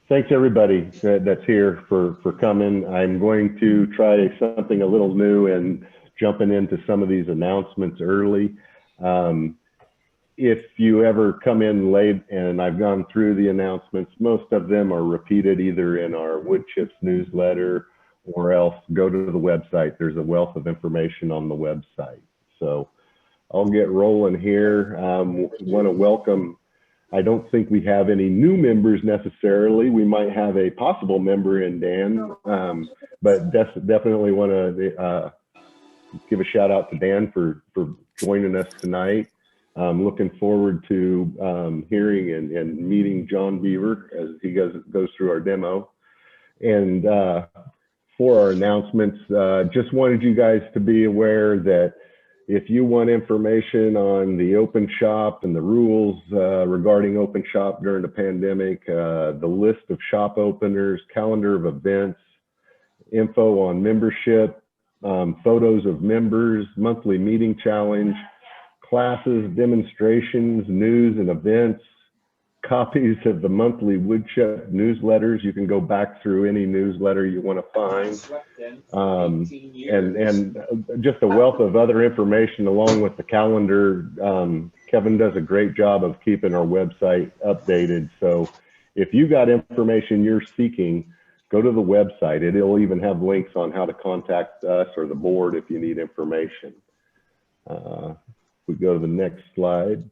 Thanks everybody that's here for coming. I'm going to try something a little new and jumping into some of these announcements early. If you ever come in late and I've gone through the announcements, most of them are repeated either in our Wood Chips newsletter or else go to the website. There's a wealth of information on the website. So I'll get rolling here. Want to welcome, I don't think we have any new members necessarily. We might have a possible member in Dan, but definitely want to give a shout out to Dan for joining us tonight. Looking forward to hearing and meeting John Beaver as he goes through our demo. And for our announcements, just wanted you guys to be aware that if you want information on the open shop and the rules regarding open shop during the pandemic, the list of shop openers, calendar of events, info on membership, photos of members, monthly meeting challenge, classes, demonstrations, news and events, copies of the monthly Wood Chip newsletters. You can go back through any newsletter you want to find, and just a wealth of other information along with the calendar. Kevin does a great job of keeping our website updated. So if you got information you're seeking, go to the website. It'll even have links on how to contact us or the board if you need information. We go to the next slide.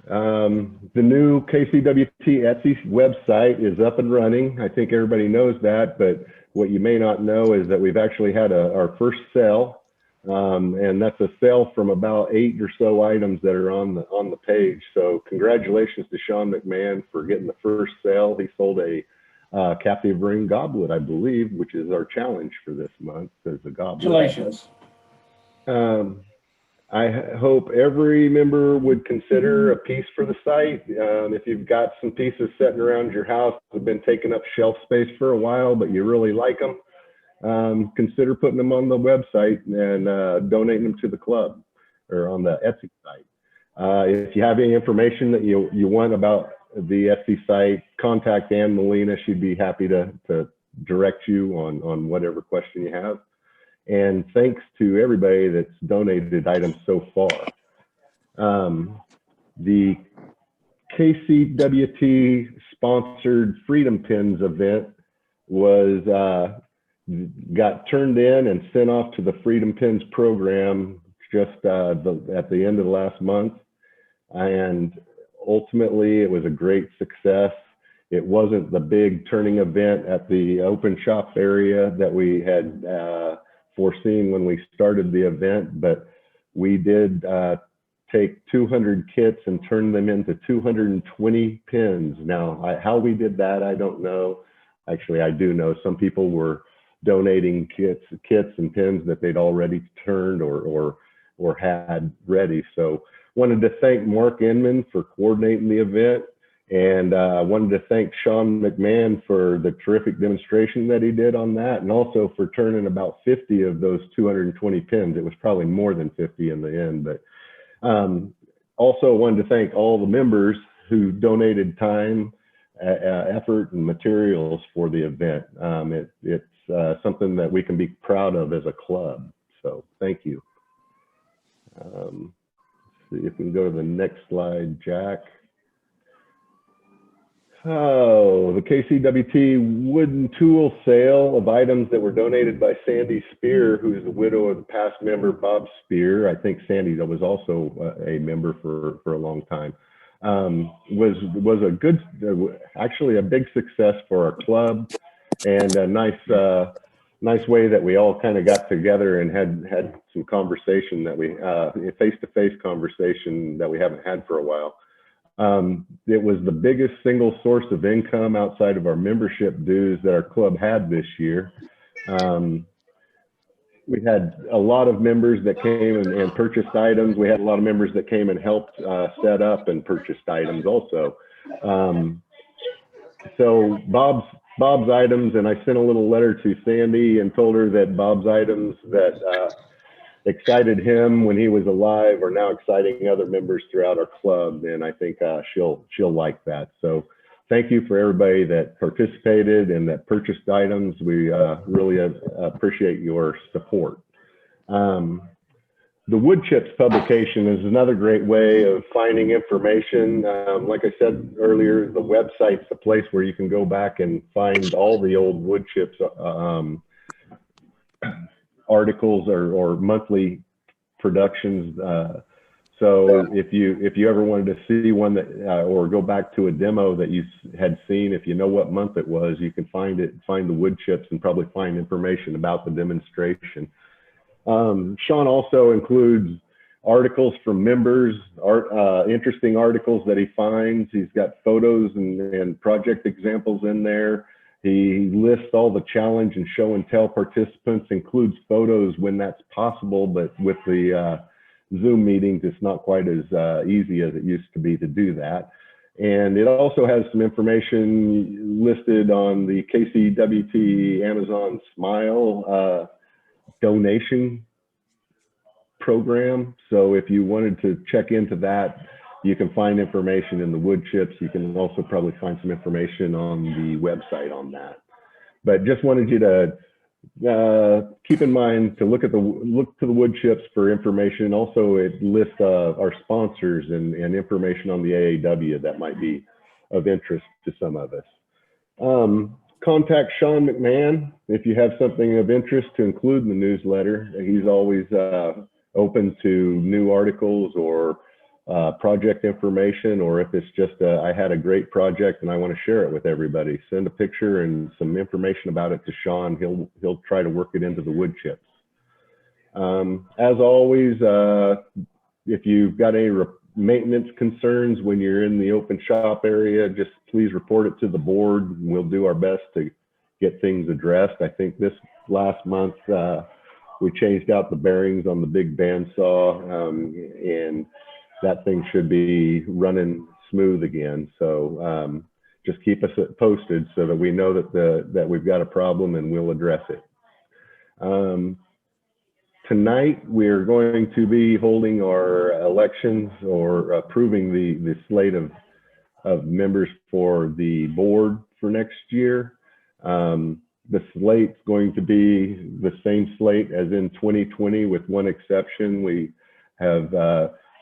The new KCWT Etsy website is up and running. I think everybody knows that, but what you may not know is that we've actually had our first sale, and that's a sale from about 8 or so items that are on the page. So congratulations to Sean McMahon for getting the first sale. He sold a captive ring goblet, I believe, which is our challenge for this month as a goblet. Congratulations. I hope every member would consider a piece for the site. If you've got some pieces sitting around your house that have been taking up shelf space for a while, but you really like them, consider putting them on the website and donating them to the club or on the Etsy site. If you have any information that you want about the Etsy site, contact Ann Molina. She'd be happy to direct you on whatever question you have. And thanks to everybody that's donated items so far. The KCWT sponsored Freedom Pins event got turned in and sent off to the Freedom Pins program just at the end of the last month. And ultimately it was a great success. It wasn't the big turning event at the open shop area that we had foreseen when we started the event, but we did take 200 kits and turn them into 220 pins. Now, how we did that, I don't know. Actually, I do know some people were donating kits and pins that they'd already turned or had ready. So wanted to thank Mark Inman for coordinating the event. And I wanted to thank Sean McMahon for the terrific demonstration that he did on that, and also for turning about 50 of those 220 pins. It was probably more than 50 in the end, but also wanted to thank all the members who donated time, effort, and materials for the event. It's something that we can be proud of as a club. So thank you. Let's see if we can go to the next slide, Jack. Oh, the KCWT wooden tool sale of items that were donated by Sandy Spear, who is the widow of the past member, Bob Spear. I think Sandy was also a member for a long time. Was a good, actually a big success for our club, and a nice way that we all kind of got together and had some conversation that we, face-to-face conversation that we haven't had for a while. It was the biggest single source of income outside of our membership dues that our club had this year. We had a lot of members that came and purchased items. We had a lot of members that came and helped set up and purchased items also. So Bob's items, and I sent a little letter to Sandy and told her that Bob's items that excited him when he was alive are now exciting other members throughout our club, and I think she'll like that. So thank you for everybody that participated and that purchased items. We really appreciate your support. The Wood Chips publication is another great way of finding information. Like I said earlier, the website's the place where you can go back and find all the old Wood Chips articles or monthly productions. So if you ever wanted to see one that or go back to a demo that you had seen, if you know what month it was, you can find the Wood Chips and probably find information about the demonstration. Sean also includes articles from members, interesting articles that he finds. He's got photos and project examples in there. He lists all the challenge and show and tell participants, includes photos when that's possible, but with the Zoom meetings, it's not quite as easy as it used to be to do that. And it also has some information listed on the KCWT Amazon Smile donation program. So if you wanted to check into that, you can find information in the Wood Chips. You can also probably find some information on the website on that. But just wanted you to keep in mind to look to the Wood Chips for information. Also, it lists our sponsors and information on the AAW that might be of interest to some of us. Contact Sean McMahon if you have something of interest to include in the newsletter. He's always open to new articles or project information, or if it's just I had a great project and I want to share it with everybody, send a picture and some information about it to Sean. He'll try to work it into the Wood Chips. As always, if you've got any maintenance concerns when you're in the open shop area, just please report it to the board. We'll do our best to get things addressed. I think this last month we changed out the bearings on the big bandsaw, and that thing should be running smooth again. So just keep us posted so that we know that we've got a problem and we'll address it. Tonight, we're going to be holding our elections or approving the slate of members for the board for next year. The slate's going to be the same slate as in 2020 with one exception. We have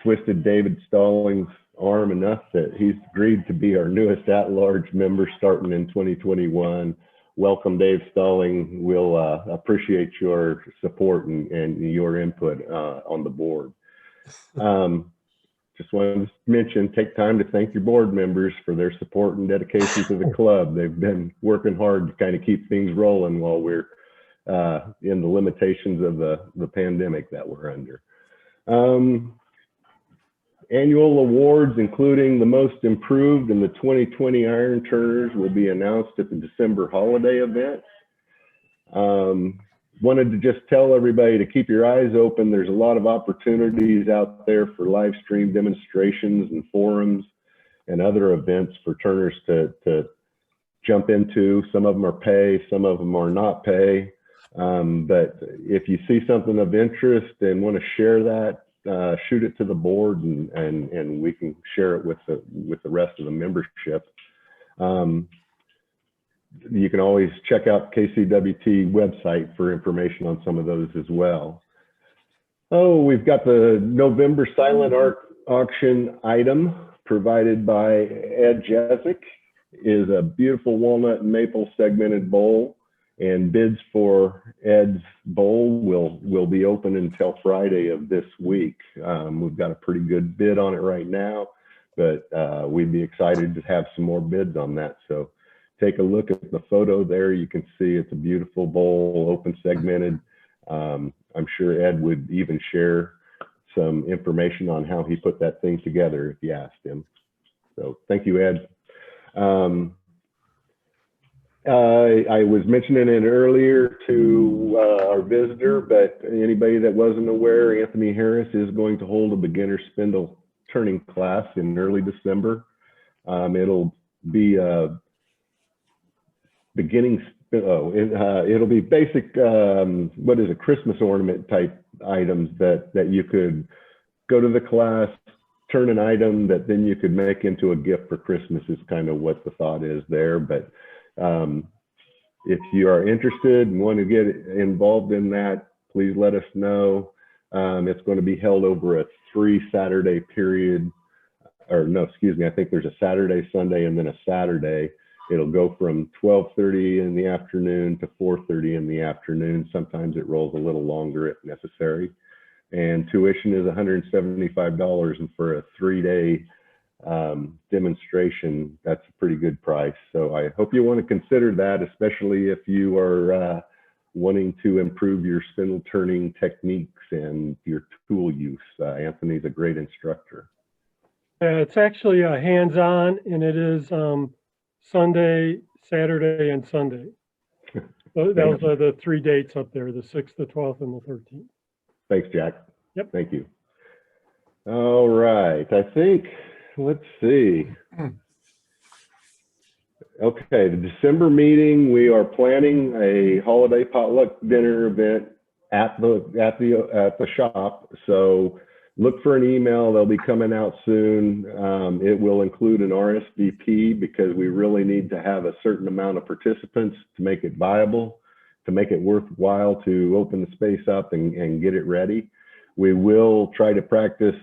twisted David Stallings' arm enough that he's agreed to be our newest at-large member starting in 2021. Welcome, Dave Stalling. We'll appreciate your support and your input on the board. Just wanted to mention, take time to thank your board members for their support and dedication to the club. They've been working hard to kind of keep things rolling while we're in the limitations of the pandemic that we're under. Annual awards, including the most improved and the 2020 Iron Turners, will be announced at the December holiday event. Wanted to just tell everybody to keep your eyes open. There's a lot of opportunities out there for live stream demonstrations and forums and other events for turners to jump into. Some of them are pay, some of them are not pay. But if you see something of interest and want to share that, shoot it to the board and we can share it with the rest of the membership. You can always check out KCWT website for information on some of those as well. Oh, we've got the November silent art auction item provided by Ed Jessic. Is a beautiful walnut and maple segmented bowl, and bids for Ed's bowl will be open until Friday of this week. We've got a pretty good bid on it right now, but we'd be excited to have some more bids on that. So take a look at the photo there. You can see it's a beautiful bowl, open segmented. I'm sure Ed would even share some information on how he put that thing together if you asked him. So thank you, Ed. I was mentioning it earlier to our visitor, but anybody that wasn't aware, Anthony Harris is going to hold a beginner spindle turning class in early December. It'll be it'll be basic, what is it, Christmas ornament type items that you could go to the class, turn an item that then you could make into a gift for Christmas is kind of what the thought is there. But if you are interested and want to get involved in that, please let us know. It's going to be held over a 3-Saturday period, or no, excuse me, I think there's a Saturday, Sunday, and then a Saturday. It'll go from 12:30 in the afternoon to 4:30 in the afternoon. Sometimes it rolls a little longer if necessary. And tuition is $175, and for a 3-day demonstration, that's a pretty good price. So I hope you want to consider that, especially if you are wanting to improve your spindle turning techniques and your tool use. Anthony's a great instructor. It's actually hands-on, and it is Sunday, Saturday, and Sunday. Those are the 3 dates up there, the 6th, the 12th, and the 13th. Thanks, Jack. Yep. Thank you. All right. I think, let's see. Okay, the December meeting, we are planning a holiday potluck dinner event at the shop. So look for an email. They'll be coming out soon. It will include an RSVP because we really need to have a certain amount of participants to make it viable, to make it worthwhile to open the space up and get it ready. We will try to practice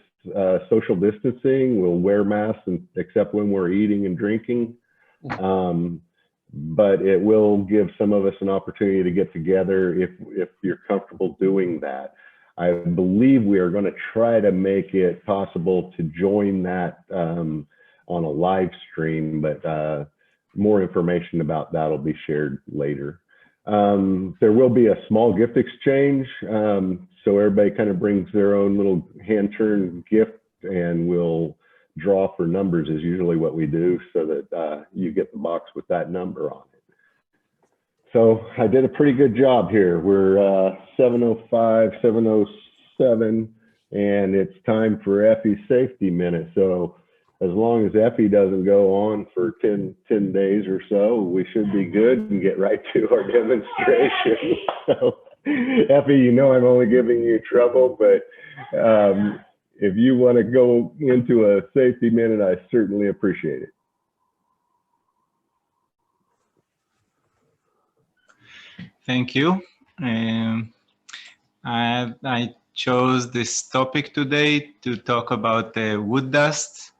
social distancing. We'll wear masks except when we're eating and drinking. But it will give some of us an opportunity to get together if you're comfortable doing that. I believe we are going to try to make it possible to join that on a live stream, but more information about that will be shared later. There will be a small gift exchange, so everybody kind of brings their own little hand-turned gift, and we'll draw for numbers is usually what we do, so that you get the box with that number on it. So I did a pretty good job here. We're 7:05, 7:07, and it's time for Effie's safety minute. So as long as Effie doesn't go on for 10 days or so, we should be good and get right to our demonstration. So Effie, you know I'm only giving you trouble, but if you want to go into a safety minute, I certainly appreciate it. Thank you. I chose this topic today to talk about wood dust.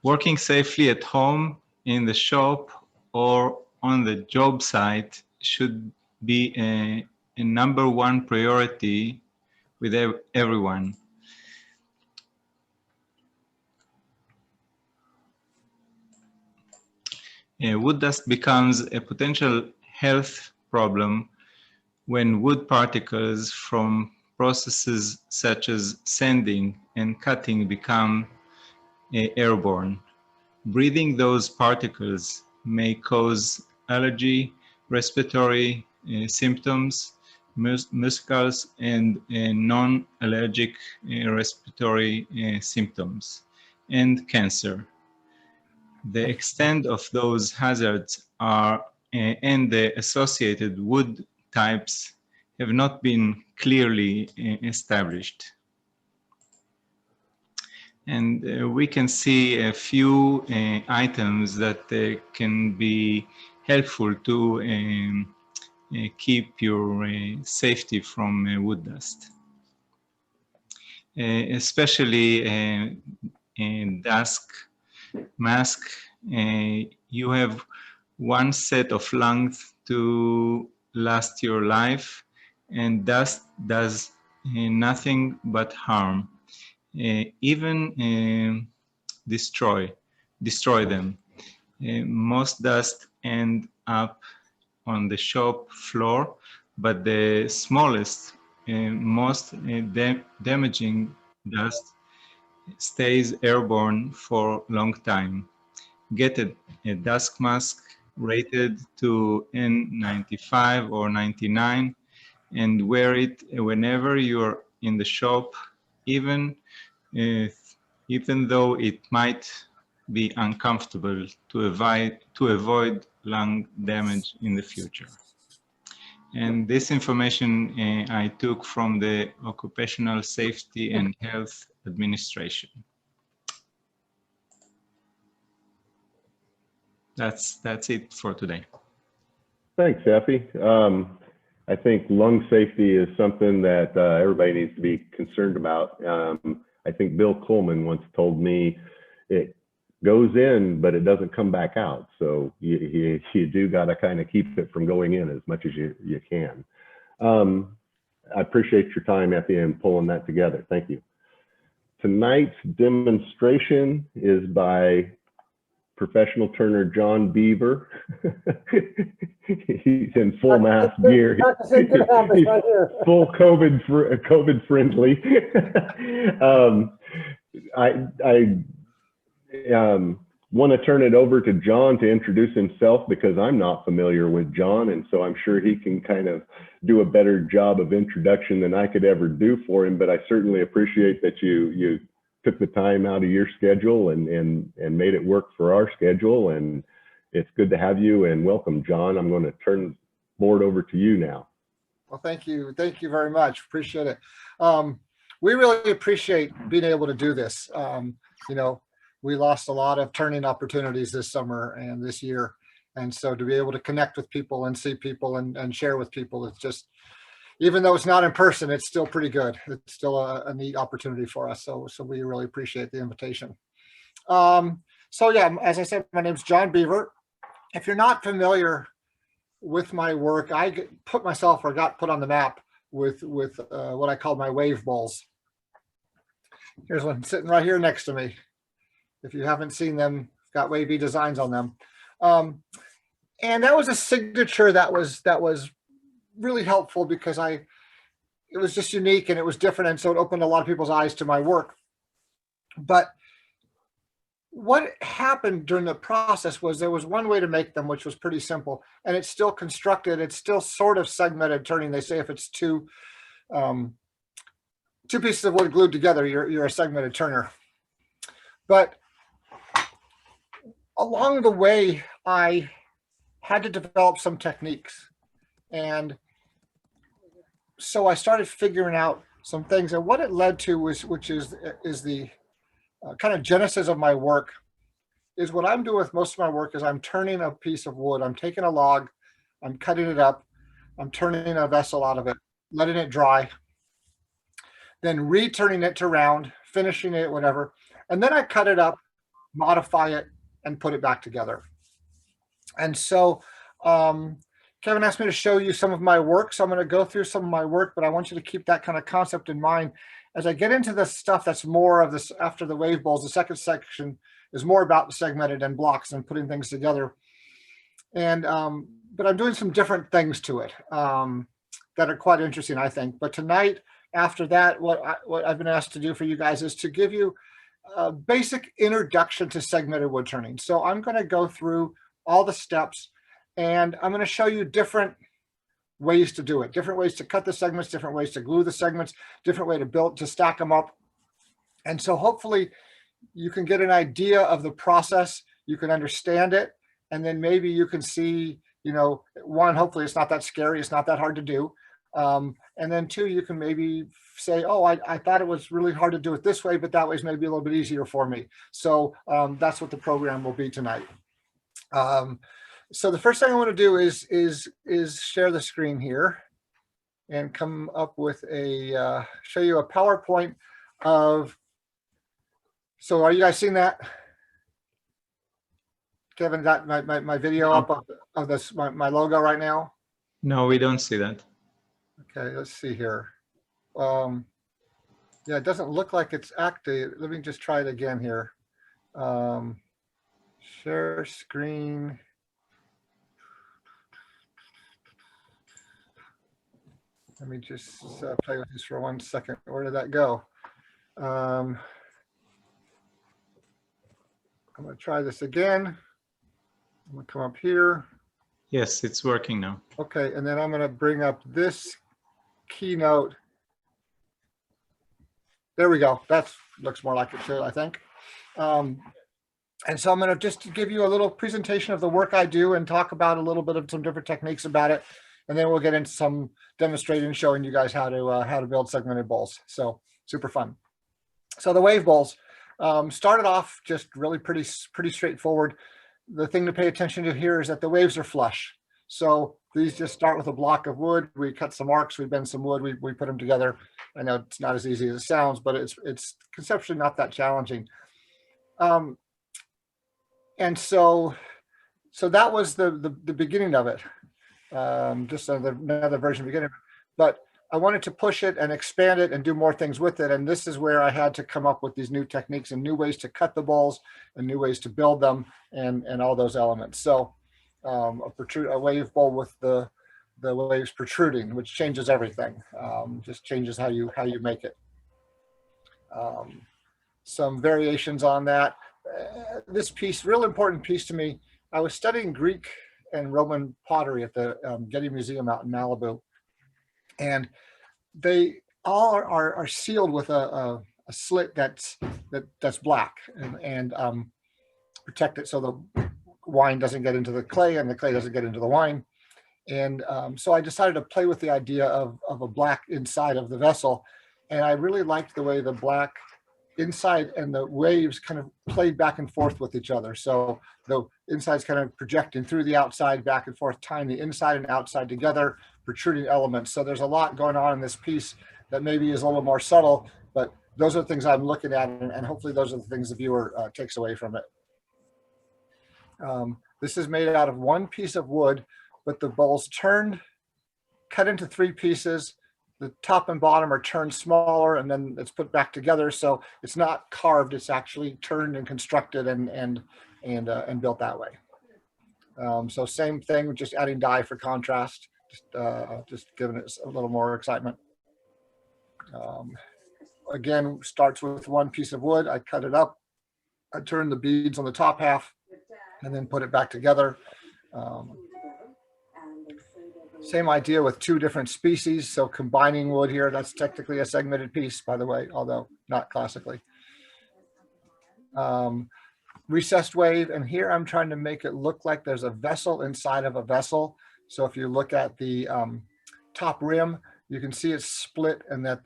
Working safely at home, in the shop, or on the job site should be a #1 priority with everyone. Wood dust becomes a potential health problem when wood particles from processes such as sanding and cutting become airborne. Breathing those particles may cause allergy, respiratory symptoms, muscles, and non-allergic respiratory symptoms, and cancer. The extent of those hazards and the associated wood types have not been clearly established. And we can see a few items that can be helpful to keep your safety from wood dust. Especially dust mask, you have one set of lungs to last your life, and dust does nothing but harm, even destroy them. Most dust end up on the shop floor, but the smallest, most damaging dust stays airborne for a long time. Get a dust mask rated to N95 or 99 and wear it whenever you're in the shop, even though it might be uncomfortable, to avoid lung damage in the future. And this information I took from the Occupational Safety and Health Administration. That's it for today. Thanks, Effie. I think lung safety is something that everybody needs to be concerned about. I think Bill Coleman once told me it goes in, but it doesn't come back out. So you do got to kind of keep it from going in as much as you can. I appreciate your time, Effie, and pulling that together. Thank you. Tonight's demonstration is by professional turner John Beaver. He's in full mask gear. He's full COVID friendly. I want to turn it over to John to introduce himself because I'm not familiar with John, and so I'm sure he can kind of do a better job of introduction than I could ever do for him. But I certainly appreciate that you took the time out of your schedule and made it work for our schedule. And it's good to have you, and welcome, John. I'm going to turn the board over to you now. Well, thank you. Thank you very much. Appreciate it. We really appreciate being able to do this. You know, we lost a lot of turning opportunities this summer and this year. And so to be able to connect with people and see people and share with people, it's just, even though it's not in person, it's still pretty good. It's still a neat opportunity for us. So we really appreciate the invitation. So yeah, as I said, my name's John Beaver. If you're not familiar with my work, I got put on the map with what I call my wave bowls. Here's one sitting right here next to me. If you haven't seen them, got wavy designs on them. And that was a signature that was really helpful because it was just unique and it was different. And so it opened a lot of people's eyes to my work. But what happened during the process was there was one way to make them, which was pretty simple, and it's still constructed. It's still sort of segmented turning. They say if it's two pieces of wood glued together, you're a segmented turner. But along the way, I had to develop some techniques. And so I started figuring out some things, and what it led to was, which is the kind of genesis of my work, is what I'm doing with most of my work is I'm turning a piece of wood. I'm taking a log, I'm cutting it up, I'm turning a vessel out of it, letting it dry, then returning it to round, finishing it, whatever. And then I cut it up, modify it, and put it back together. And so Kevin asked me to show you some of my work. So I'm going to go through some of my work, but I want you to keep that kind of concept in mind. As I get into the stuff that's more of this after the wave bowls, the second section is more about the segmented and blocks and putting things together. And but I'm doing some different things to it that are quite interesting, I think. But tonight, after that, what I've been asked to do for you guys is to give you a basic introduction to segmented wood turning. So I'm going to go through all the steps, and I'm going to show you different ways to do it, different ways to cut the segments, different ways to glue the segments, different way to build, to stack them up. And so hopefully you can get an idea of the process, you can understand it, and then maybe you can see, you know, one, hopefully it's not that scary, it's not that hard to do. And then two, you can maybe say, oh, I thought it was really hard to do it this way, but that way is maybe a little bit easier for me. So that's what the program will be tonight. So the first thing I want to do is share the screen here and come up with show you a PowerPoint of, so are you guys seeing that? Kevin, got my video up of this, my logo right now? No, we don't see that. Okay, let's see here. Yeah, it doesn't look like it's active. Let me just try it again here. Share screen. Let me just play with this for 1 second. Where did that go? I'm going to try this again. I'm going to come up here. Yes, it's working now. Okay, and then I'm going to bring up this keynote. There we go. That looks more like it should, I think. And so I'm going to just give you a little presentation of the work I do and talk about a little bit of some different techniques about it. And then we'll get into some demonstrating, showing you guys how to build segmented bowls. So super fun. So the wave bowls started off just really pretty straightforward. The thing to pay attention to here is that the waves are flush. So these just start with a block of wood. We cut some arcs, we bend some wood, we put them together. I know it's not as easy as it sounds, but it's conceptually not that challenging. And so that was the beginning of it. Just another version of the beginning. But I wanted to push it and expand it and do more things with it. And this is where I had to come up with these new techniques and new ways to cut the bowls and new ways to build them and all those elements. So a wave bowl with the waves protruding, which changes everything. Just changes how you make it. Some variations on that. This piece, real important piece to me. I was studying Greek and Roman pottery at the Getty Museum out in Malibu, and they all are sealed with a slit that's black and protect it so the wine doesn't get into the clay and the clay doesn't get into the wine. And so I decided to play with the idea of a black inside of the vessel, and I really liked the way the black inside and the waves kind of played back and forth with each other. So the inside's kind of projecting through the outside, back and forth, tying the inside and outside together, protruding elements. So there's a lot going on in this piece that maybe is a little more subtle, but those are the things I'm looking at, and hopefully those are the things the viewer takes away from it. This is made out of one piece of wood, but the bowl's turned, cut into 3 pieces. The top and bottom are turned smaller, and then it's put back together. So it's not carved; it's actually turned and constructed and built that way. So same thing, just adding dye for contrast, just giving it a little more excitement. Again, starts with one piece of wood. I cut it up. I turn the beads on the top half, and then put it back together. Same idea with 2 different species. So combining wood here, that's technically a segmented piece, by the way, although not classically. Recessed wave, and here I'm trying to make it look like there's a vessel inside of a vessel. So if you look at the top rim, you can see it's split and that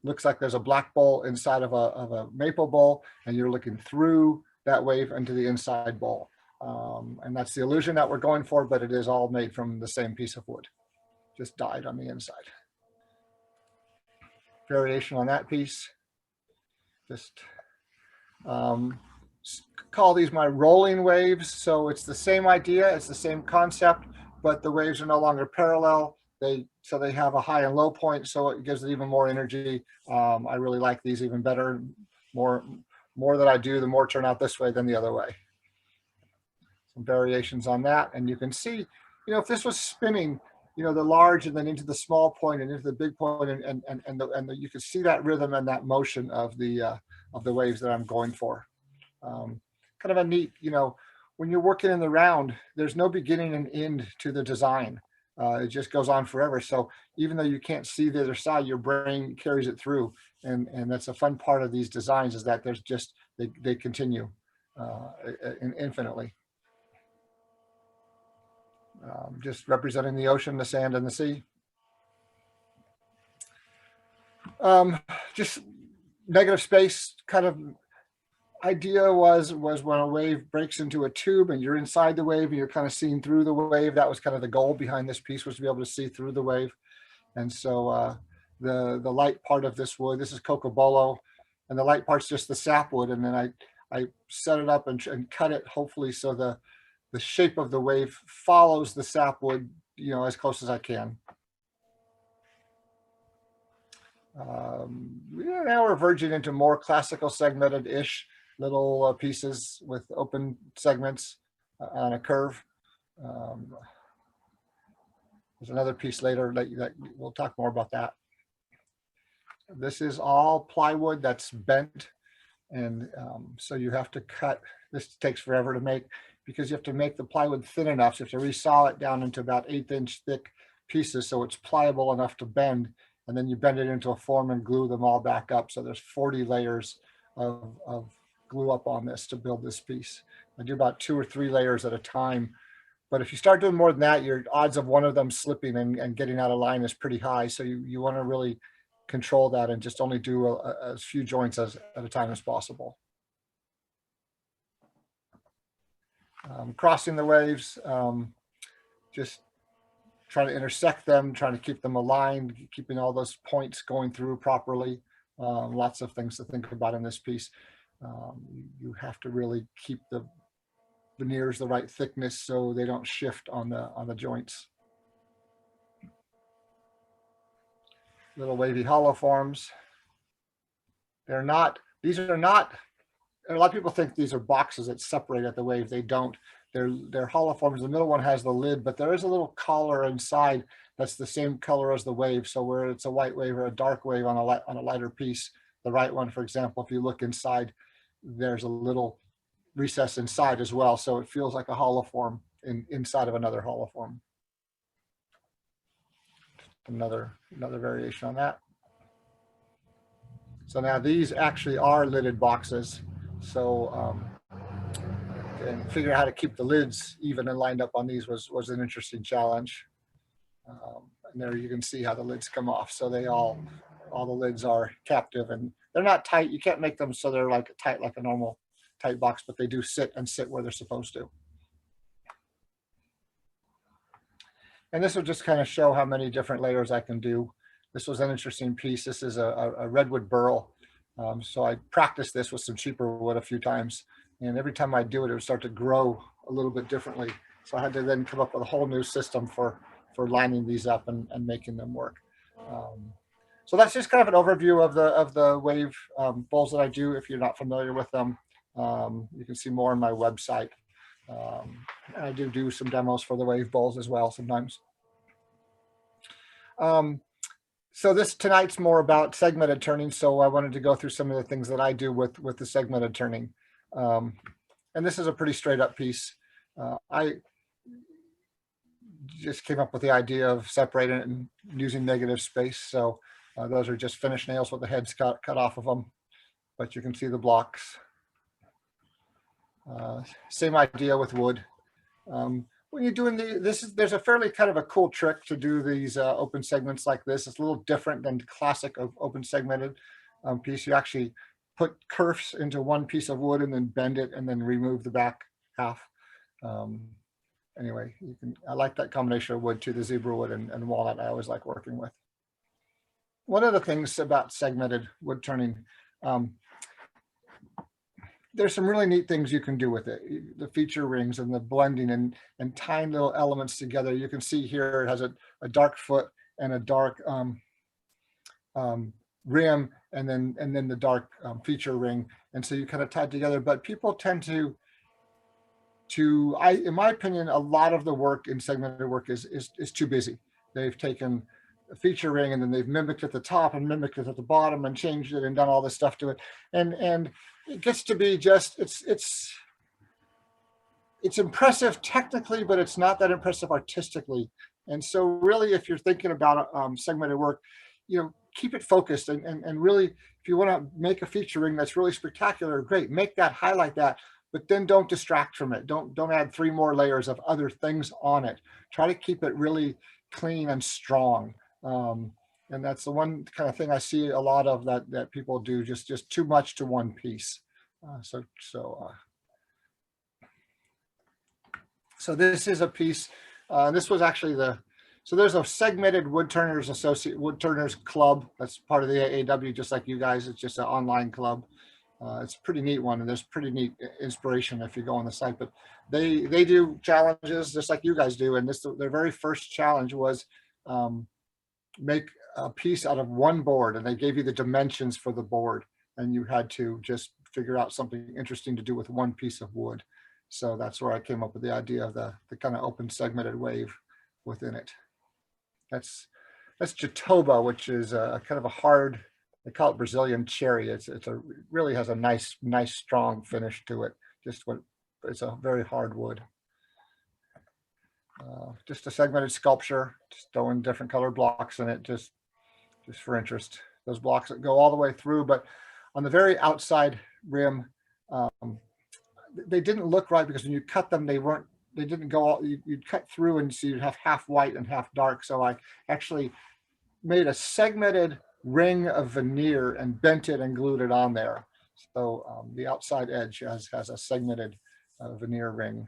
looks like there's a black bowl inside of a maple bowl, and you're looking through that wave into the inside bowl. And that's the illusion that we're going for, but it is all made from the same piece of wood, just dyed on the inside. Variation on that piece. Just call these my rolling waves. So it's the same idea, it's the same concept, but the waves are no longer parallel. So they have a high and low point, so it gives it even more energy. I really like these even better. More that I do, the more turn out this way than the other way. Some variations on that, and you can see, if this was spinning, the large and then into the small point and into the big point, and you can see that rhythm and that motion of the waves that I'm going for. Kind of a neat, when you're working in the round, there's no beginning and end to the design. It just goes on forever. So even though you can't see the other side, your brain carries it through, and that's a fun part of these designs, is that there's just they continue infinitely. Just representing the ocean, the sand, and the sea. Just negative space kind of idea was when a wave breaks into a tube and you're inside the wave and you're kind of seeing through the wave. That was kind of the goal behind this piece, was to be able to see through the wave. And so the light part of this wood, this is cocobolo, and the light part's just the sapwood. And then I set it up and cut it, hopefully, so the shape of the wave follows the sapwood, as close as I can. Now we're verging into more classical segmented-ish little pieces with open segments on a curve. There's another piece later that we'll talk more about that. This is all plywood that's bent, and so you have to cut. This takes forever to make, because you have to make the plywood thin enough. So you have to resaw it down into about 1/8-inch thick pieces so it's pliable enough to bend, and then you bend it into a form and glue them all back up. So there's 40 layers of glue up on this to build this piece. I do about 2 or 3 layers at a time, But if you start doing more than that, your odds of one of them slipping and getting out of line is pretty high. So you want to really control that and just only do as few joints at a time as possible. Crossing the waves, just trying to intersect them, trying to keep them aligned, keeping all those points going through properly. Lots of things to think about in this piece. You have to really keep the veneers the right thickness so they don't shift on the joints. Little wavy hollow forms. These are not, a lot of people think these are boxes that separate at the wave. They don't. They're hollow forms. The middle one has the lid, but there is a little collar inside that's the same color as the wave. So where it's a white wave or a dark wave on a lighter piece, the right one, for example, if you look inside, there's a little recess inside as well. So it feels like a hollow form inside of another hollow form. Another variation on that. So now these actually are lidded boxes. So and figure out how to keep the lids even and lined up on these was an interesting challenge. And there you can see how the lids come off. So all the lids are captive and they're not tight. You can't make them so they're like tight like a normal tight box, but they do sit where they're supposed to. And this will just kind of show how many different layers I can do. This was an interesting piece. This is a redwood burl. So I practiced this with some cheaper wood a few times. And every time I do it, it would start to grow a little bit differently. So I had to then come up with a whole new system for lining these up and making them work. So that's just kind of an overview of the wave bowls that I do. If you're not familiar with them, you can see more on my website. I do some demos for the wave bowls as well sometimes. So tonight's more about segmented turning. So I wanted to go through some of the things that I do with the segmented turning. And this is a pretty straight up piece. I just came up with the idea of separating it and using negative space. So those are just finished nails with the heads cut off of them, but you can see the blocks. Same idea with wood. When you're doing there's a fairly kind of a cool trick to do these open segments like this. It's a little different than the classic of open segmented piece. You actually put kerfs into one piece of wood and then bend it and then remove the back half. Anyway, I like that combination of wood too, the zebra wood and walnut. I always like working with. One of the things about segmented wood turning, there's some really neat things you can do with it. The feature rings and the blending and tying little elements together. You can see here it has a dark foot and a dark rim and then the dark feature ring. And so you kind of tie it together, but people tend to in my opinion, a lot of the work in segmented work is too busy. They've taken a feature ring and then they've mimicked at the top and mimicked it at the bottom and changed it and done all this stuff to it. And it gets to be just, it's impressive technically, but it's not that impressive artistically. And so really, if you're thinking about segmented work, keep it focused and really, if you want to make a feature ring that's really spectacular, great, make that, highlight that, but then don't distract from it. Don't add 3 more layers of other things on it. Try to keep it really clean and strong. And that's the one kind of thing I see a lot of that people do, just too much to one piece. So this is a piece. This was actually so there's a Segmented Woodturners Club. That's part of the AAW, just like you guys. It's just an online club. It's a pretty neat one, and there's pretty neat inspiration if you go on the site. But they do challenges just like you guys do. And their very first challenge was make a piece out of one board, and they gave you the dimensions for the board, and you had to just figure out something interesting to do with one piece of wood. So that's where I came up with the idea of the kind of open segmented wave within it. That's Jatoba, which is a kind of a hard, they call it Brazilian cherry. It really has a nice strong finish to it. It's a very hard wood. Just a segmented sculpture, just throwing different colored blocks in it, just for interest. Those blocks that go all the way through, but on the very outside rim, they didn't look right because when you cut them, they weren't they didn't go all, you'd cut through and so you'd have half white and half dark. So I actually made a segmented ring of veneer and bent it and glued it on there. So the outside edge has a segmented veneer ring.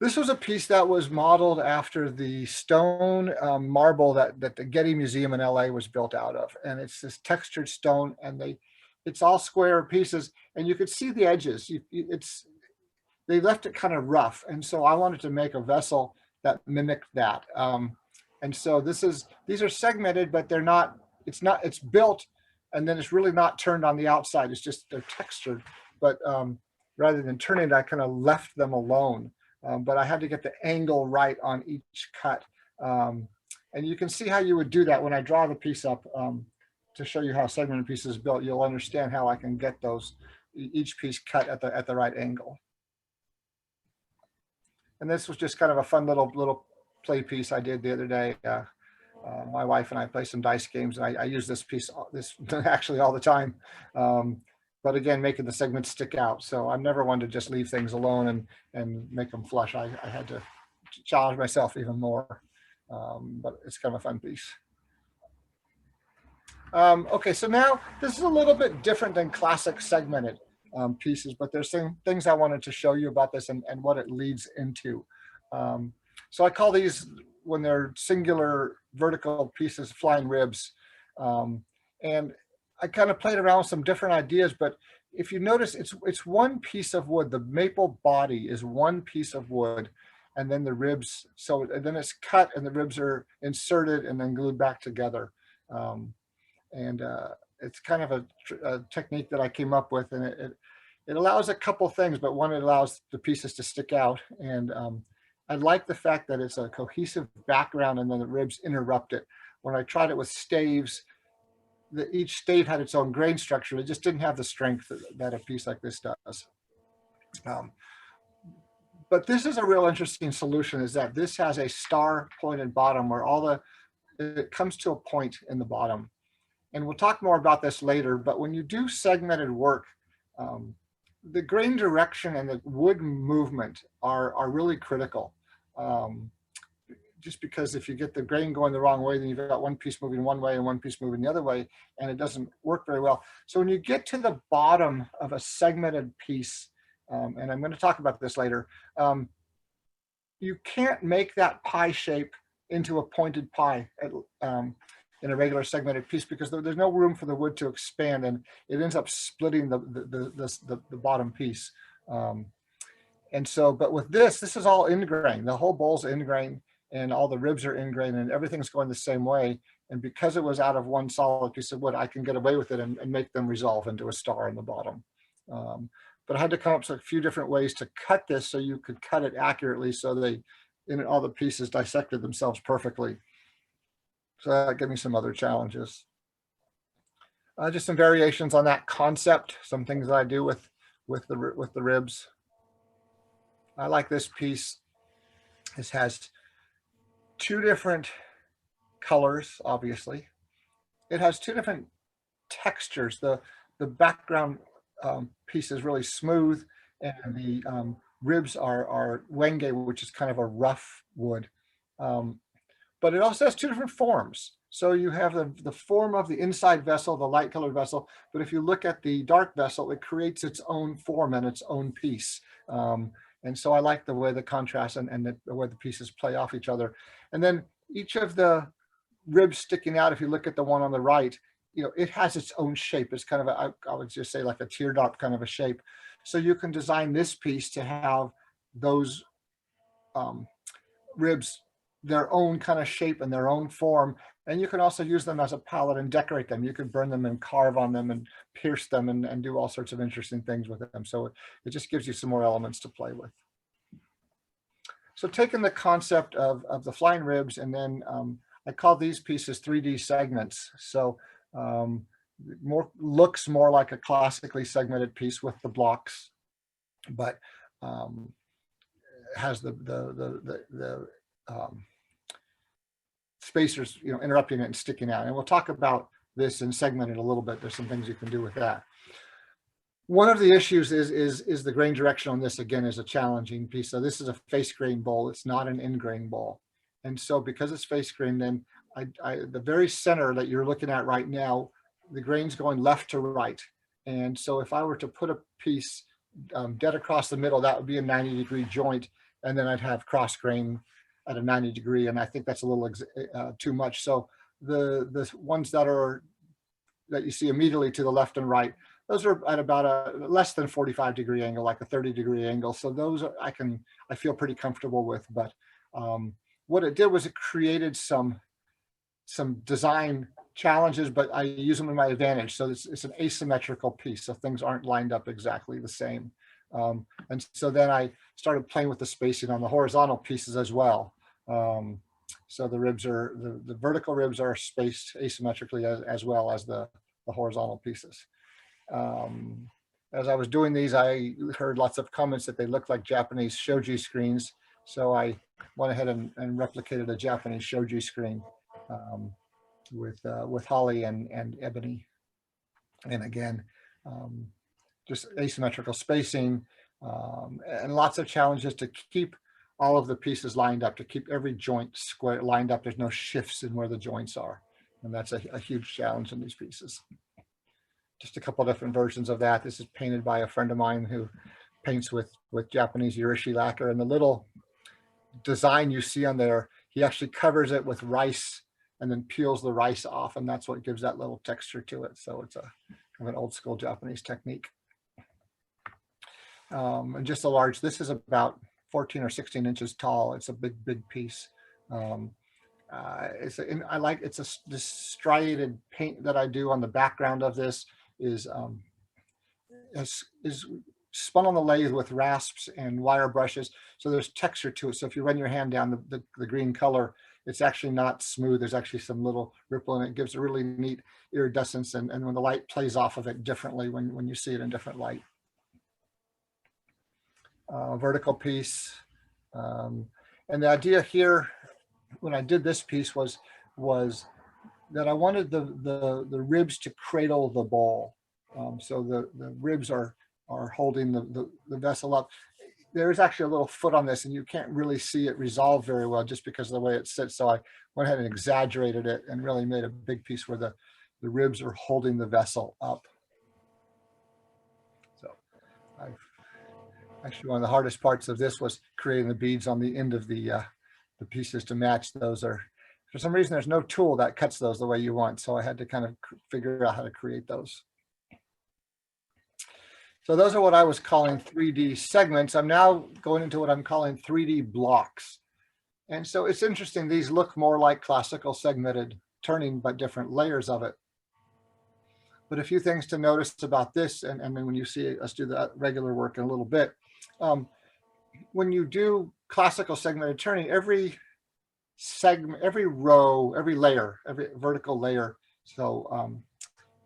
This was a piece that was modeled after the stone marble that the Getty Museum in LA was built out of. And it's this textured stone, and it's all square pieces, and you could see the edges. They left it kind of rough. And so I wanted to make a vessel that mimicked that. And so these are segmented, but it's built, and then it's really not turned on the outside. It's just, they're textured. But rather than turning it, I kind of left them alone. But I had to get the angle right on each cut. And you can see how you would do that when I draw the piece up to show you how a segmented piece is built. You'll understand how I can get each piece cut at the right angle. And this was just kind of a fun little play piece I did the other day. My wife and I play some dice games, and I use this actually all the time. But again, making the segments stick out. So I'm never one to just leave things alone and make them flush. I had to challenge myself even more. But it's kind of a fun piece. Okay, so now this is a little bit different than classic segmented pieces, but there's some things I wanted to show you about this and what it leads into. So I call these, when they're singular vertical pieces, flying ribs. And I kind of played around with some different ideas, but if you notice, it's one piece of wood. The maple body is one piece of wood, and then the ribs, so then it's cut and the ribs are inserted and then glued back together. It's kind of a technique that I came up with, and it allows a couple things, but one, it allows the pieces to stick out. And I like the fact that it's a cohesive background and then the ribs interrupt it. When I tried it with staves, each stave had its own grain structure. It just didn't have the strength that a piece like this does. But this is a real interesting solution, is that this has a star pointed bottom where it comes to a point in the bottom. And we'll talk more about this later, but when you do segmented work, the grain direction and the wood movement are really critical. Just because if you get the grain going the wrong way, then you've got one piece moving one way and one piece moving the other way, and it doesn't work very well. So when you get to the bottom of a segmented piece, and I'm going to talk about this later, you can't make that pie shape into a pointed pie in a regular segmented piece, because there's no room for the wood to expand, and it ends up splitting the bottom piece. And so, but with this is all in grain. The whole bowl's in grain, and all the ribs are in grain, and everything's going the same way. And because it was out of one solid piece of wood, I can get away with it and make them resolve into a star in the bottom. But I had to come up with a few different ways to cut this so you could cut it accurately, so all the pieces dissected themselves perfectly. So that gave me some other challenges. Just some variations on that concept, some things that I do with the ribs. I like this piece. This has two different colors, obviously. It has two different textures. The background piece is really smooth, and the ribs are wenge, which is kind of a rough wood. But it also has two different forms. So you have the form of the inside vessel, the light colored vessel, but if you look at the dark vessel, it creates its own form and its own piece. And so I like the way the contrast and the way the pieces play off each other. And then each of the ribs sticking out, if you look at the one on the right, it has its own shape. It's kind of I would just say like a teardrop kind of a shape. So you can design this piece to have those ribs their own kind of shape and their own form. And you can also use them as a palette and decorate them. You could burn them and carve on them and pierce them and do all sorts of interesting things with them. So it just gives you some more elements to play with. So taking the concept of the flying ribs, and then I call these pieces 3D segments. So looks more like a classically segmented piece with the blocks, but has the spacers, interrupting it and sticking out. And we'll talk about this and segment it a little bit. There's some things you can do with that. One of the issues is the grain direction on this, again, is a challenging piece. So this is a face grain bowl. It's not an end grain bowl. And so because it's face grain, then the very center that you're looking at right now, the grain's going left to right. And so if I were to put a piece dead across the middle, that would be a 90-degree joint. And then I'd have cross grain at a 90 degree. And I think that's a little too much. So the ones that you see immediately to the left and right, those are at about a less than 45-degree angle, like a 30-degree angle. So those I feel pretty comfortable with. But what it did was it created some design challenges, but I use them in my advantage. So it's an asymmetrical piece, so things aren't lined up exactly the same. And so then I started playing with the spacing on the horizontal pieces as well. So the ribs are the vertical ribs are spaced asymmetrically as well as the horizontal pieces. As I was doing these, I heard lots of comments that they looked like Japanese shoji screens. So I went ahead and replicated a Japanese shoji screen with holly and ebony. And again, just asymmetrical spacing and lots of challenges to keep all of the pieces lined up, to keep every joint square lined up. There's no shifts in where the joints are. And that's a huge challenge in these pieces. Just a couple different versions of that. This is painted by a friend of mine who paints with Japanese Urishi lacquer. And the little design you see on there, he actually covers it with rice and then peels the rice off. And that's what gives that little texture to it. So it's kind of an old school Japanese technique. And just a large, this is about 14 or 16 inches tall. It's a big piece. It's this striated paint that I do on the background of this is spun on the lathe with rasps and wire brushes. So there's texture to it. So if you run your hand down the green color, it's actually not smooth. There's actually some little ripple, and it gives a really neat iridescence. And when the light plays off of it differently, when you see it in different light. Vertical piece. And the idea here, when I did this piece, was that I wanted the ribs to cradle the bowl. So the ribs are holding the vessel up. There's actually a little foot on this, and you can't really see it resolve very well just because of the way it sits. So I went ahead and exaggerated it and really made a big piece where the ribs are holding the vessel up. So actually, one of the hardest parts of this was creating the beads on the end of the pieces to match. Those are, for some reason, there's no tool that cuts those the way you want. So I had to kind of figure out how to create those. So those are what I was calling 3D segments. I'm now going into what I'm calling 3D blocks. And so it's interesting. These look more like classical segmented turning, but different layers of it. But a few things to notice about this, and then when you see us do that regular work in a little bit, when you do classical segmented turning, every segment, every row, every layer, every vertical layer, so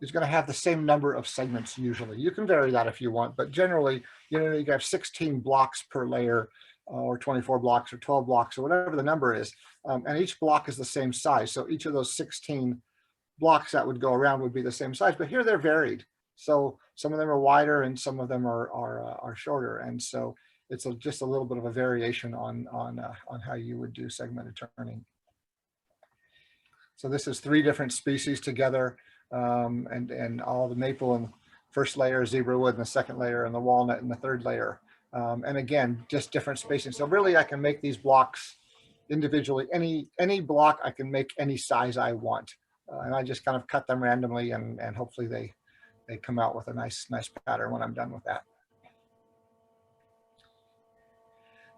is going to have the same number of segments usually. You can vary that if you want, but generally, you have 16 blocks per layer, or 24 blocks or 12 blocks or whatever the number is, and each block is the same size. So each of those 16 blocks that would go around would be the same size, but here they're varied. So some of them are wider and some of them are shorter, and so it's just a little bit of a variation on how you would do segmented turning. So this is 3 different species together, and all the maple in the first layer, zebra wood in the second layer, and the walnut in the third layer. And again, just different spacing. So really, I can make these blocks individually. Any block I can make any size I want, and I just kind of cut them randomly, and hopefully they come out with a nice pattern when I'm done with that.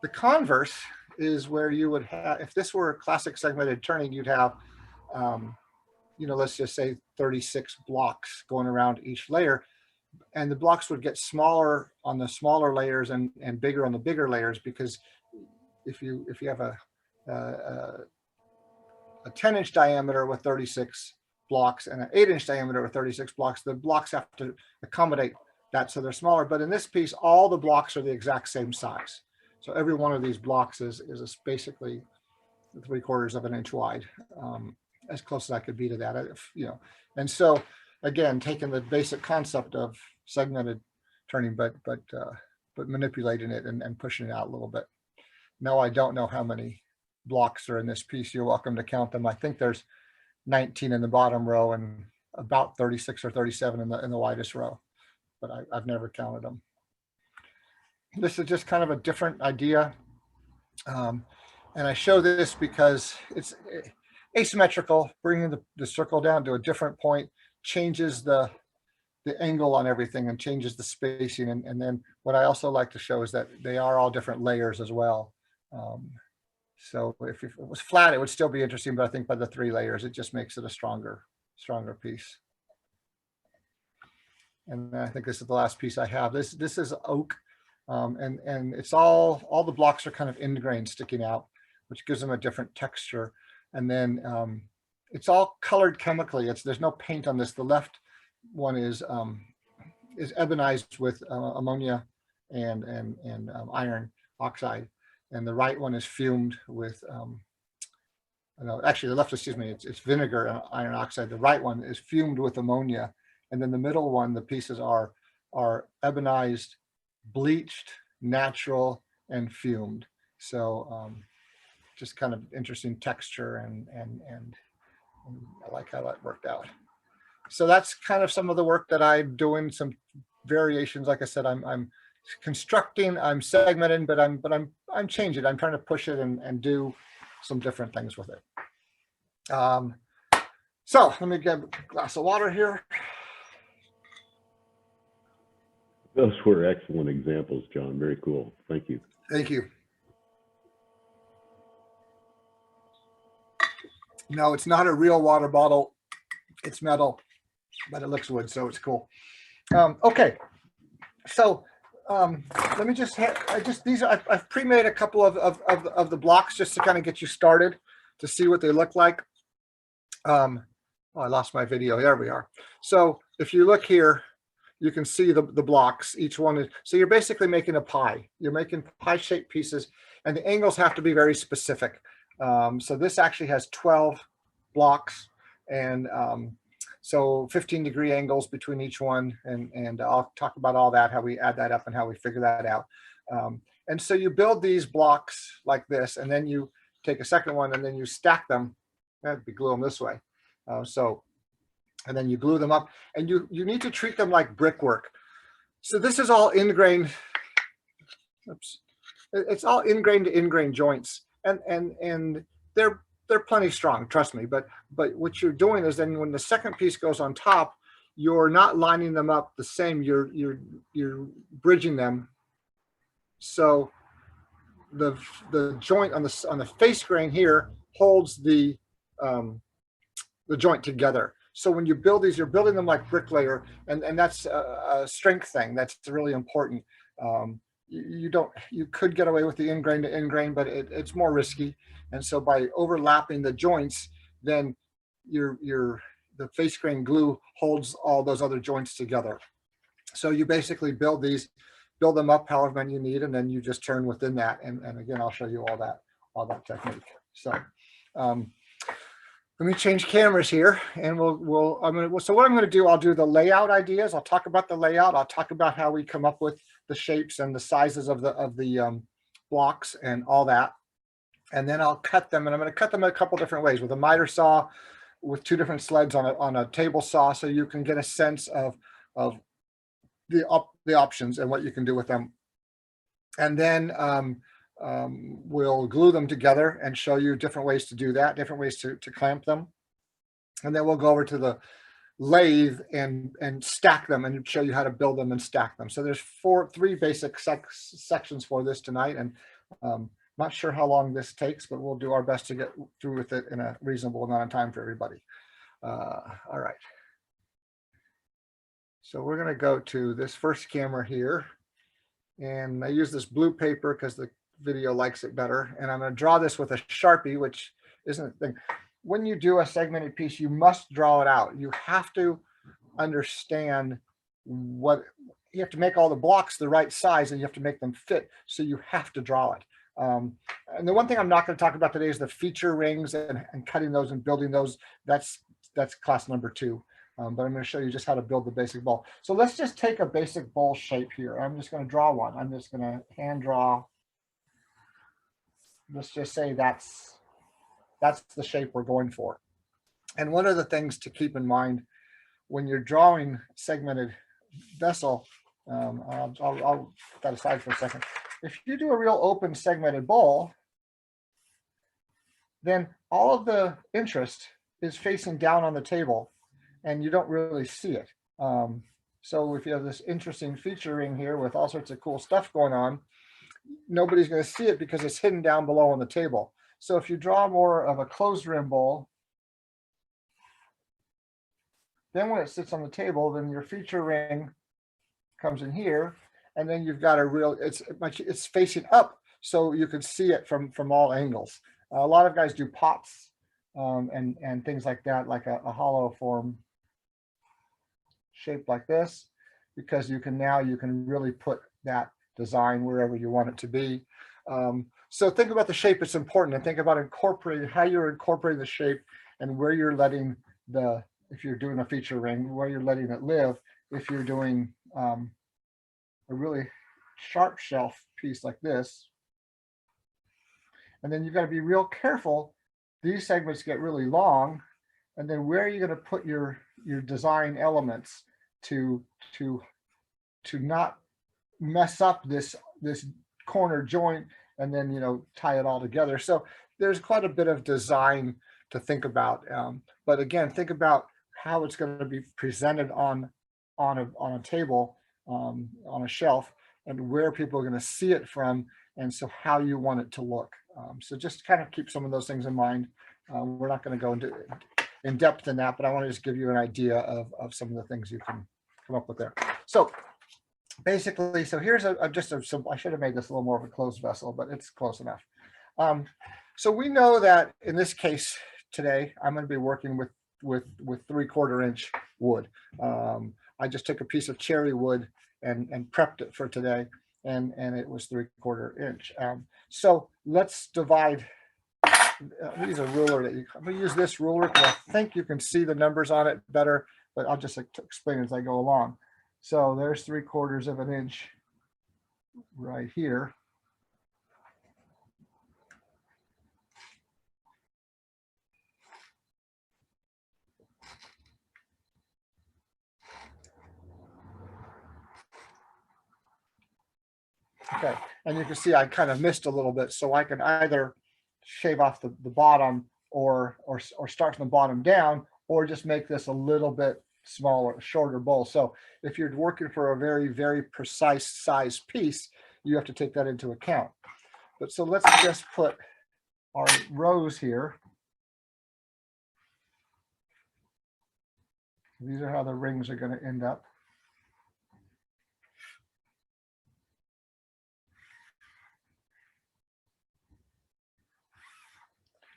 The converse is where you would have, if this were a classic segmented turning, you'd have, let's just say 36 blocks going around each layer, and the blocks would get smaller on the smaller layers and bigger on the bigger layers, because if you have a 10-inch diameter with 36 blocks and an 8-inch diameter with 36 blocks, the blocks have to accommodate that, so they're smaller. But in this piece, all the blocks are the exact same size. So every one of these blocks is basically 3/4 of an inch wide, as close as I could be to that, And so again, taking the basic concept of segmented turning, but manipulating it and pushing it out a little bit. No, I don't know how many blocks are in this piece. You're welcome to count them. I think there's 19 in the bottom row and about 36 or 37 in the widest row, but I've never counted them. This is just kind of a different idea. And I show this because it's asymmetrical. Bringing the circle down to a different point changes the angle on everything and changes the spacing. And then what I also like to show is that they are all different layers as well. So if it was flat, it would still be interesting, but I think by the 3 layers, it just makes it a stronger piece. And I think this is the last piece I have. This is oak, and it's all the blocks are kind of end grain sticking out, which gives them a different texture. And then it's all colored chemically. There's no paint on this. The left one is ebonized with ammonia and iron oxide, and the right one is fumed with no, actually the left, excuse me, it's vinegar and iron oxide. The right one is fumed with ammonia, and then the middle one, the pieces are ebonized, bleached, natural, and fumed. So just kind of interesting texture, and I like how that worked out. So that's kind of some of the work that I'm doing. Some variations, like I said, I'm constructing, I'm segmenting, but I'm changing. I'm trying to push it and do some different things with it. So let me get a glass of water here. Those were excellent examples, John. Very cool. Thank you. Thank you. No, it's not a real water bottle. It's metal, but it looks wood, so it's cool. Okay, so let me just I've pre-made a couple of the blocks just to kind of get you started to see what they look like. Oh, I lost my video. There we are. So if you look here, you can see the blocks. Each one is, so you're basically making a pie. You're making pie-shaped pieces, and the angles have to be very specific. So this actually has 12 blocks, and so 15-degree angles between each one, and I'll talk about all that, how we add that up and how we figure that out. And so you build these blocks like this, and then you take a second one and then you stack them. That'd be glue them this way. And then you glue them up, and you need to treat them like brickwork. So this is all ingrained. Oops. It's all ingrained to ingrained joints, and they're plenty strong, trust me. But what you're doing is then when the second piece goes on top, you're not lining them up the same. You're bridging them. So the joint on the face grain here holds the joint together. So when you build these, you're building them like bricklayer, and that's a strength thing. That's really important. You could get away with the in-grain to in-grain, but it's more risky. And so by overlapping the joints, then the face grain glue holds all those other joints together. So you basically build them up however many you need, and then you just turn within that. And again, I'll show you all that technique. So let me change cameras here, and so what I'm going to do, I'll do the layout ideas. I'll talk about the layout. I'll talk about how we come up with the shapes and the sizes of the blocks and all that. And then I'll cut them, and I'm going to cut them a couple different ways, with a miter saw, with 2 different sleds on a table saw, so you can get a sense of the options and what you can do with them. And then we'll glue them together and show you different ways to do that, different ways to clamp them. And then we'll go over to the lathe and stack them and show you how to build them and stack them. So there's 3 basic sections for this tonight, and not sure how long this takes, but we'll do our best to get through with it in a reasonable amount of time for everybody. All right. So we're going to go to this first camera here, and I use this blue paper because the video likes it better, and I'm going to draw this with a Sharpie, which isn't a thing. When you do a segmented piece, you must draw it out. You have to understand what you have to make, all the blocks the right size, and you have to make them fit, so you have to draw it. And the one thing I'm not going to talk about today is the feature rings and cutting those and building those. That's class number 2. but I'm going to show you just how to build the basic bowl. So let's just take a basic bowl shape here. I'm just going to draw one. I'm just going to hand draw. Let's just say that's the shape we're going for. And one of the things to keep in mind when you're drawing segmented vessel, I'll put that aside for a second. If you do a real open segmented bowl, then all of the interest is facing down on the table and you don't really see it. So if you have this interesting featuring here with all sorts of cool stuff going on, nobody's going to see it because it's hidden down below on the table. So if you draw more of a closed rim bowl, then when it sits on the table, then your feature ring comes in here, and then you've got a real, it's facing up so you can see it from all angles. A lot of guys do pots and things like that, like a hollow form shape like this, because you can really put that design wherever you want it to be. So think about the shape, it's important, and think about incorporating how you're incorporating the shape and where you're letting if you're doing a feature ring, where you're letting it live. If you're doing a really sharp shelf piece like this, and then you've got to be real careful. These segments get really long, and then where are you going to put your design elements to not mess up this corner joint, and then tie it all together. So there's quite a bit of design to think about. But again, think about how it's going to be presented on a table, on a shelf, and where people are going to see it from, and so how you want it to look. So just kind of keep some of those things in mind. We're not going to go into in depth in that, but I want to just give you an idea of some of the things you can come up with there. So basically, so here's I should have made this a little more of a closed vessel, but it's close enough. So we know that in this case today, I'm going to be working with 3/4 inch wood. I just took a piece of cherry wood and prepped it for today, and it was 3/4 inch. So let's divide. Use a ruler I'm going to use this ruler because I think you can see the numbers on it better, but I'll just explain as I go along. So there's 3/4 inch right here. Okay, and you can see I kind of missed a little bit, so I can either shave off the bottom or start from the bottom down, or just make this a little bit smaller, shorter bowl. So if you're working for a very, very precise size piece, you have to take that into account. But so let's just put our rows here. These are how the rings are going to end up.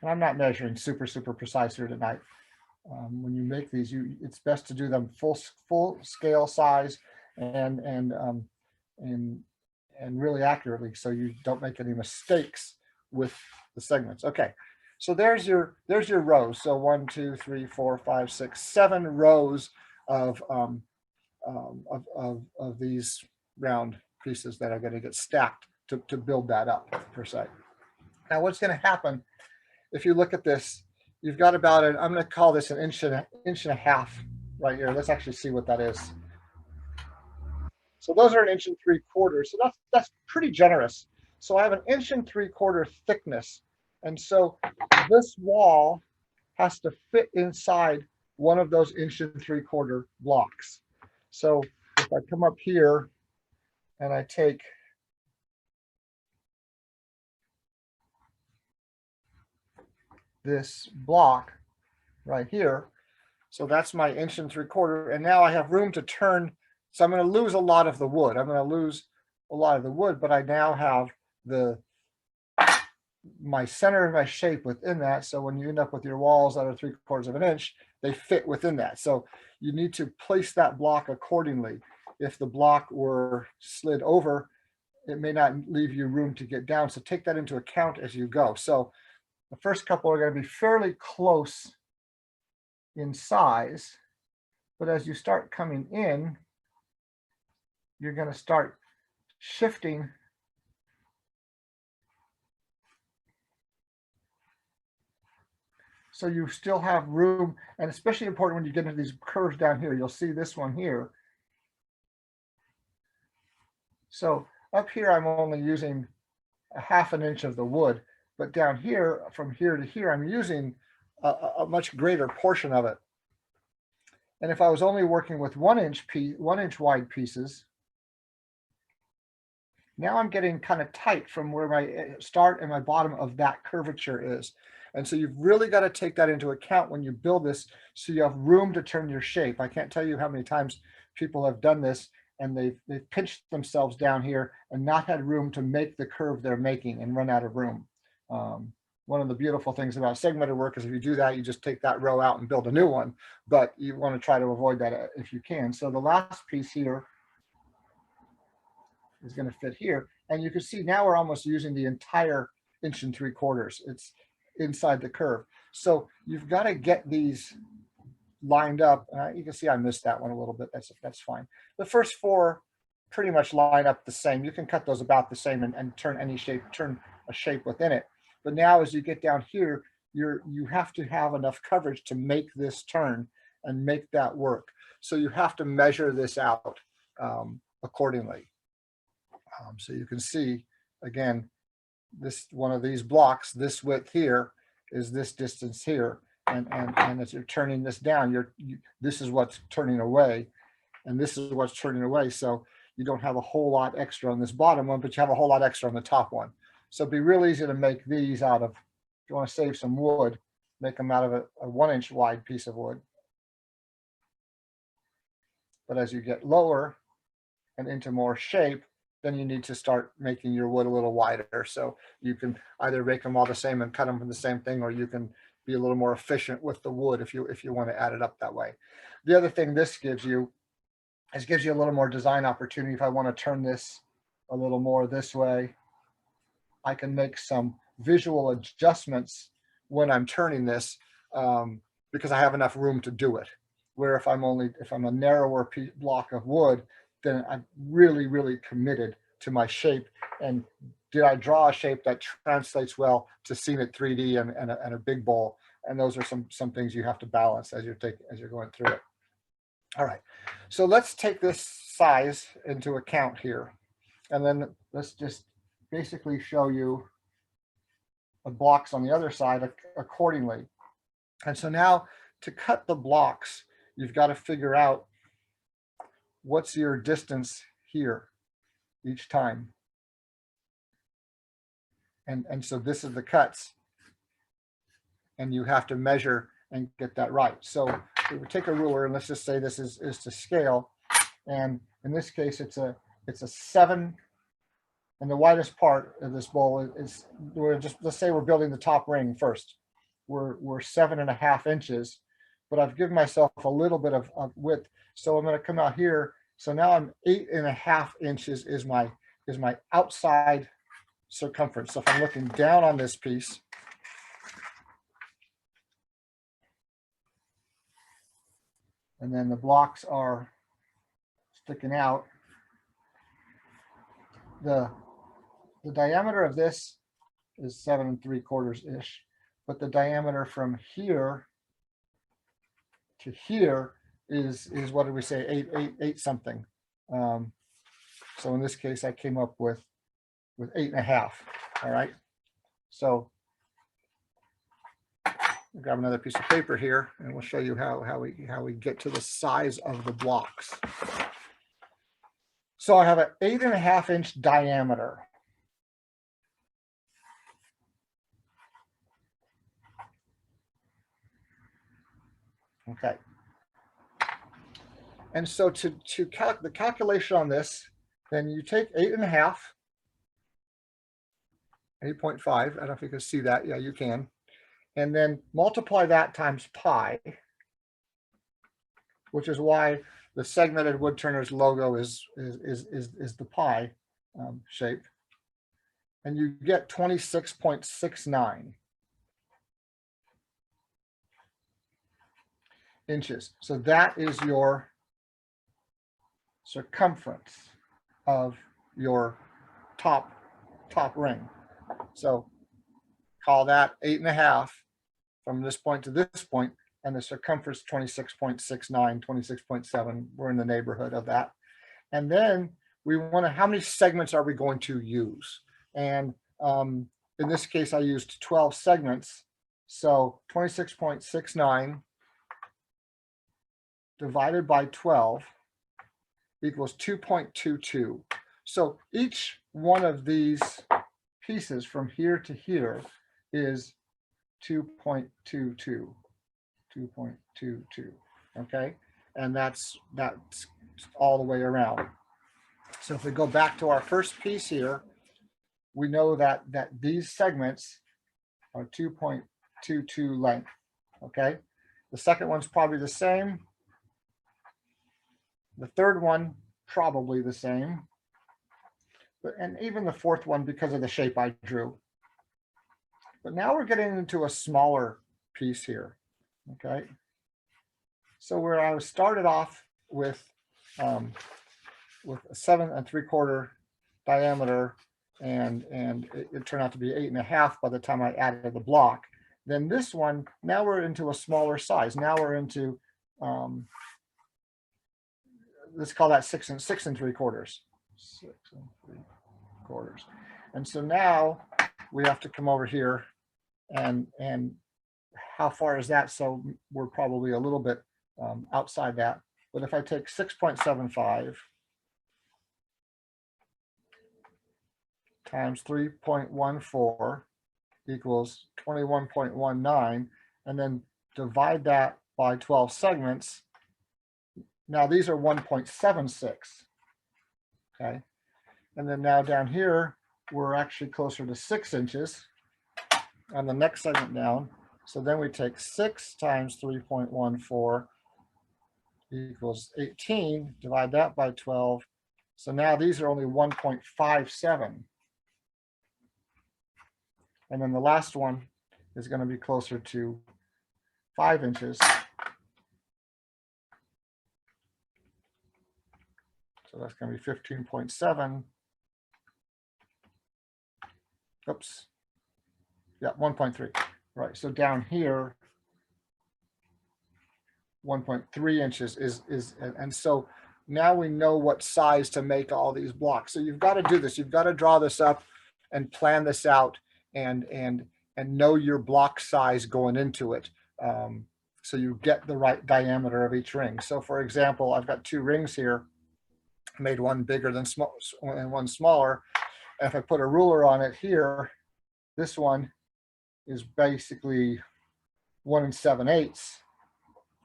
And I'm not measuring super precise here tonight. When you make these, it's best to do them full scale size and really accurately, so you don't make any mistakes with the segments. Okay, so there's your rows. So 1, 2, 3, 4, 5, 6, 7 rows of these round pieces that are going to get stacked to build that up per se. Now, what's going to happen if you look at this? You've got about I'm going to call this an inch and a half right here. Let's actually see what that is. So those are 1 3/4 inches. So that's pretty generous. So I have 1 3/4 inch thickness, and so this wall has to fit inside one of those 1 3/4 inch blocks. So if I come up here and I take this block right here, so that's my 1 3/4 inch, and now I have room to turn. So I'm going to lose a lot of the wood. I'm going to lose a lot of the wood, but I now have my center of my shape within that. So when you end up with your walls that are 3/4 inch, they fit within that. So you need to place that block accordingly. If the block were slid over, it may not leave you room to get down. So take that into account as you go. So the first couple are going to be fairly close in size, But as you start coming in, you're going to start shifting so you still have room, and especially important when you get into these curves down here. You'll see this one here. So up here, I'm only using a ½ inch of the wood, but down here, from here to here, I'm using a much greater portion of it. And if I was only working with 1 inch wide pieces, now I'm getting kind of tight from where my start and my bottom of that curvature is. And so you've really got to take that into account when you build this, so you have room to turn your shape. I can't tell you how many times people have done this and they've pinched themselves down here and not had room to make the curve they're making and run out of room. One of the beautiful things about segmented work is if you do that, you just take that row out and build a new one, but you want to try to avoid that if you can. So the last piece here is going to fit here. And you can see now we're almost using the entire 1 3/4. It's inside the curve. So you've got to get these lined up. You can see I missed that one a little bit. That's fine. The first 4 pretty much line up the same. You can cut those about the same and turn any shape, turn a shape within it. But now as you get down here, you have to have enough coverage to make this turn and make that work. So you have to measure this out accordingly. So you can see, again, this one of these blocks, this width here is this distance here. And as you're turning this down, this is what's turning away, and this is what's turning away. So you don't have a whole lot extra on this bottom one, but you have a whole lot extra on the top one. So it'd be real easy to make these out of, if you want to save some wood, make them out of a 1 inch wide piece of wood. But as you get lower and into more shape, then you need to start making your wood a little wider. So you can either make them all the same and cut them from the same thing, or you can be a little more efficient with the wood if you want to add it up that way. The other thing this gives you is gives you a little more design opportunity. If I want to turn this a little more this way, I can make some visual adjustments when I'm turning this because I have enough room to do it. Where if I'm a narrower block of wood, then I'm really, really committed to my shape. And did I draw a shape that translates well to seeing it 3D and a big bowl? And those are some things you have to balance as you're going through it. All right, so let's take this size into account here. And then let's just basically show you the blocks on the other side accordingly. And so now to cut the blocks, you've got to figure out what's your distance here each time. And so this is the cuts. And you have to measure and get that right. So we would take a ruler and let's just say this is to scale. And in this case, it's a 7. And the widest part of this bowl is let's say we're building the top ring first. We're 7.5 inches, but I've given myself a little bit of width. So I'm going to come out here. So now I'm 8.5 inches is my outside circumference. So if I'm looking down on this piece, and then the blocks are sticking out, the diameter of this is 7 3/4 ish, but the diameter from here to here is what did we say, 8 something. So in this case, I came up with 8.5. All right. So I'll grab another piece of paper here, and we'll show you how we get to the size of the blocks. So I have an 8.5 inch diameter. Okay. And so to the calculation on this, then you take 8.5, 8.5. I don't know if you can see that. Yeah, you can. And then multiply that times pi, which is why the Segmented Woodturners logo is the pi shape. And you get 26.69. inches. So that is your circumference of your top ring. So call that 8.5 from this point to this point, and the circumference 26.69, 26.7. We're in the neighborhood of that. And then we want to, how many segments are we going to use? And in this case, I used 12 segments. So 26.69 divided by 12 equals 2.22. So each one of these pieces from here to here is 2.22, 2.22, okay? And that's all the way around. So if we go back to our first piece here, we know that these segments are 2.22 length, okay? The second one's probably the same. The third one, probably the same. And even the fourth one because of the shape I drew. But now we're getting into a smaller piece here, okay? So where I started off with a 7 3/4 diameter, and it turned out to be 8.5 by the time I added the block. Then this one, now we're into a smaller size. Now we're into, let's call that 6 3/4. 6 3/4. And so now we have to come over here and how far is that? So we're probably a little bit outside that. But if I take 6.75 times 3.14 equals 21.19, and then divide that by 12 segments. Now these are 1.76, okay? And then now down here, we're actually closer to 6 inches on the next segment down. So then we take 6 times 3.14 equals 18, divide that by 12. So now these are only 1.57. And then the last one is going to be closer to 5 inches. So that's going to be 15.7. Oops. Yeah, 1.3. Right. So down here, 1.3 inches is, and so now we know what size to make all these blocks. So you've got to do this. You've got to draw this up and plan this out and know your block size going into it. So you get the right diameter of each ring. So for example, I've got 2 rings here. I made one bigger than small and one smaller. And if I put a ruler on it here, this one is basically 1 7/8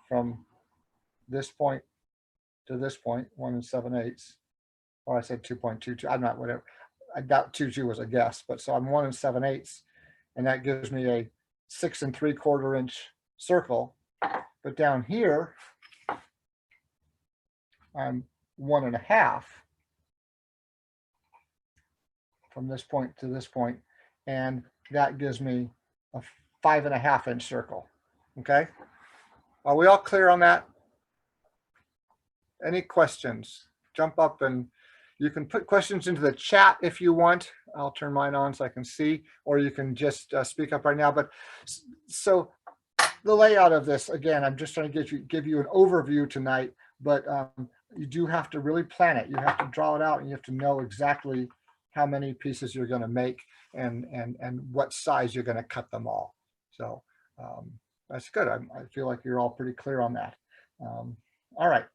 from this point to this point, 1 7/8. Or I said 2.22. I'm not, whatever. I doubt 22 was a guess, but so I'm 1 7/8, and that gives me a 6 3/4 inch circle. But down here, I'm 1.5 from this point to this point, and that gives me a 5.5 inch circle. Okay, are we all clear on that? Any questions? Jump up, and you can put questions into the chat if you want. I'll turn mine on so I can see, or you can just speak up right now. But so the layout of this, again, I'm just trying to give you an overview tonight, but you do have to really plan it. You have to draw it out, and you have to know exactly how many pieces you're going to make and what size you're going to cut them all. So that's good. I feel like you're all pretty clear on that. All right.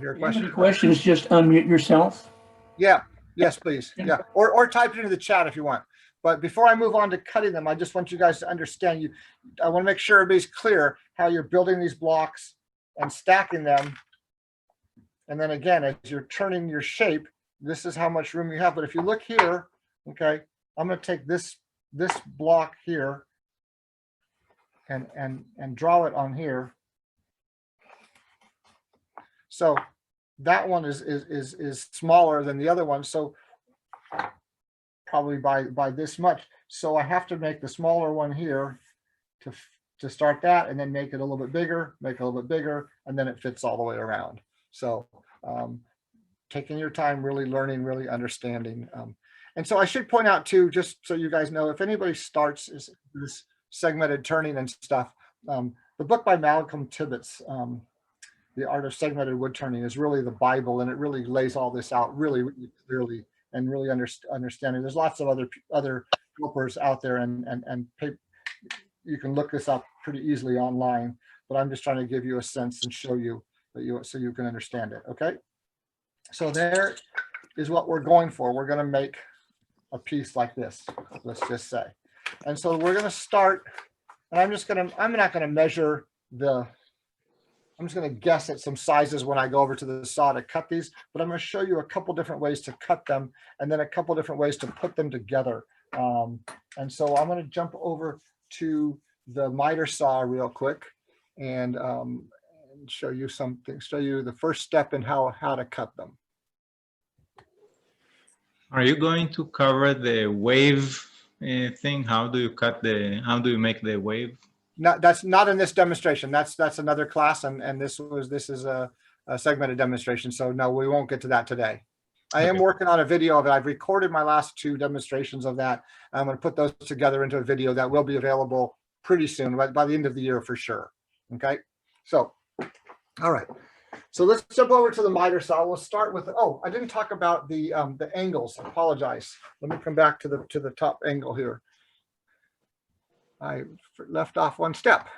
Your question? Any questions, just unmute yourself. Yeah. Yes, please. Yeah. Or type it into the chat if you want. But before I move on to cutting them, I just want you guys to understand. I want to make sure everybody's clear how you're building these blocks and stacking them. And then again, as you're turning your shape, this is how much room you have. But if you look here, okay, I'm going to take this block here and draw it on here. So that one is smaller than the other one. So probably by this much. So I have to make the smaller one here to start that, and then make it a little bit bigger, make it a little bit bigger, and then it fits all the way around. So taking your time, really learning, really understanding. And so I should point out too, just so you guys know, if anybody starts this segmented turning and stuff, the book by Malcolm Tibbetts, The Art of Segmented Woodturning, is really the Bible, and it really lays all this out really, really clearly and really understanding. There's lots of other helpers out there, and you can look this up pretty easily online, but I'm just trying to give you a sense and show you that so you can understand it. Okay, so there is what we're going for. We're going to make a piece like this, let's just say. And so we're going to start, and I'm not going to measure I'm just going to guess at some sizes when I go over to the saw to cut these, but I'm going to show you a couple different ways to cut them, and then a couple different ways to put them together. And so I'm going to jump over to the miter saw real quick and show you something, show you the first step in how to cut them. Are you going to cover the wave thing? How do you make the wave? That's not in this demonstration. That's another class, and this is a segmented demonstration. So no, we won't get to that today. I am working on a video of it. I've recorded my last 2 demonstrations of that. I'm going to put those together into a video that will be available pretty soon, by the end of the year for sure. Okay, so all right. So let's jump over to the miter saw. We'll start with, oh, I didn't talk about the angles. I apologize. Let me come back to the top angle here. I left off one step.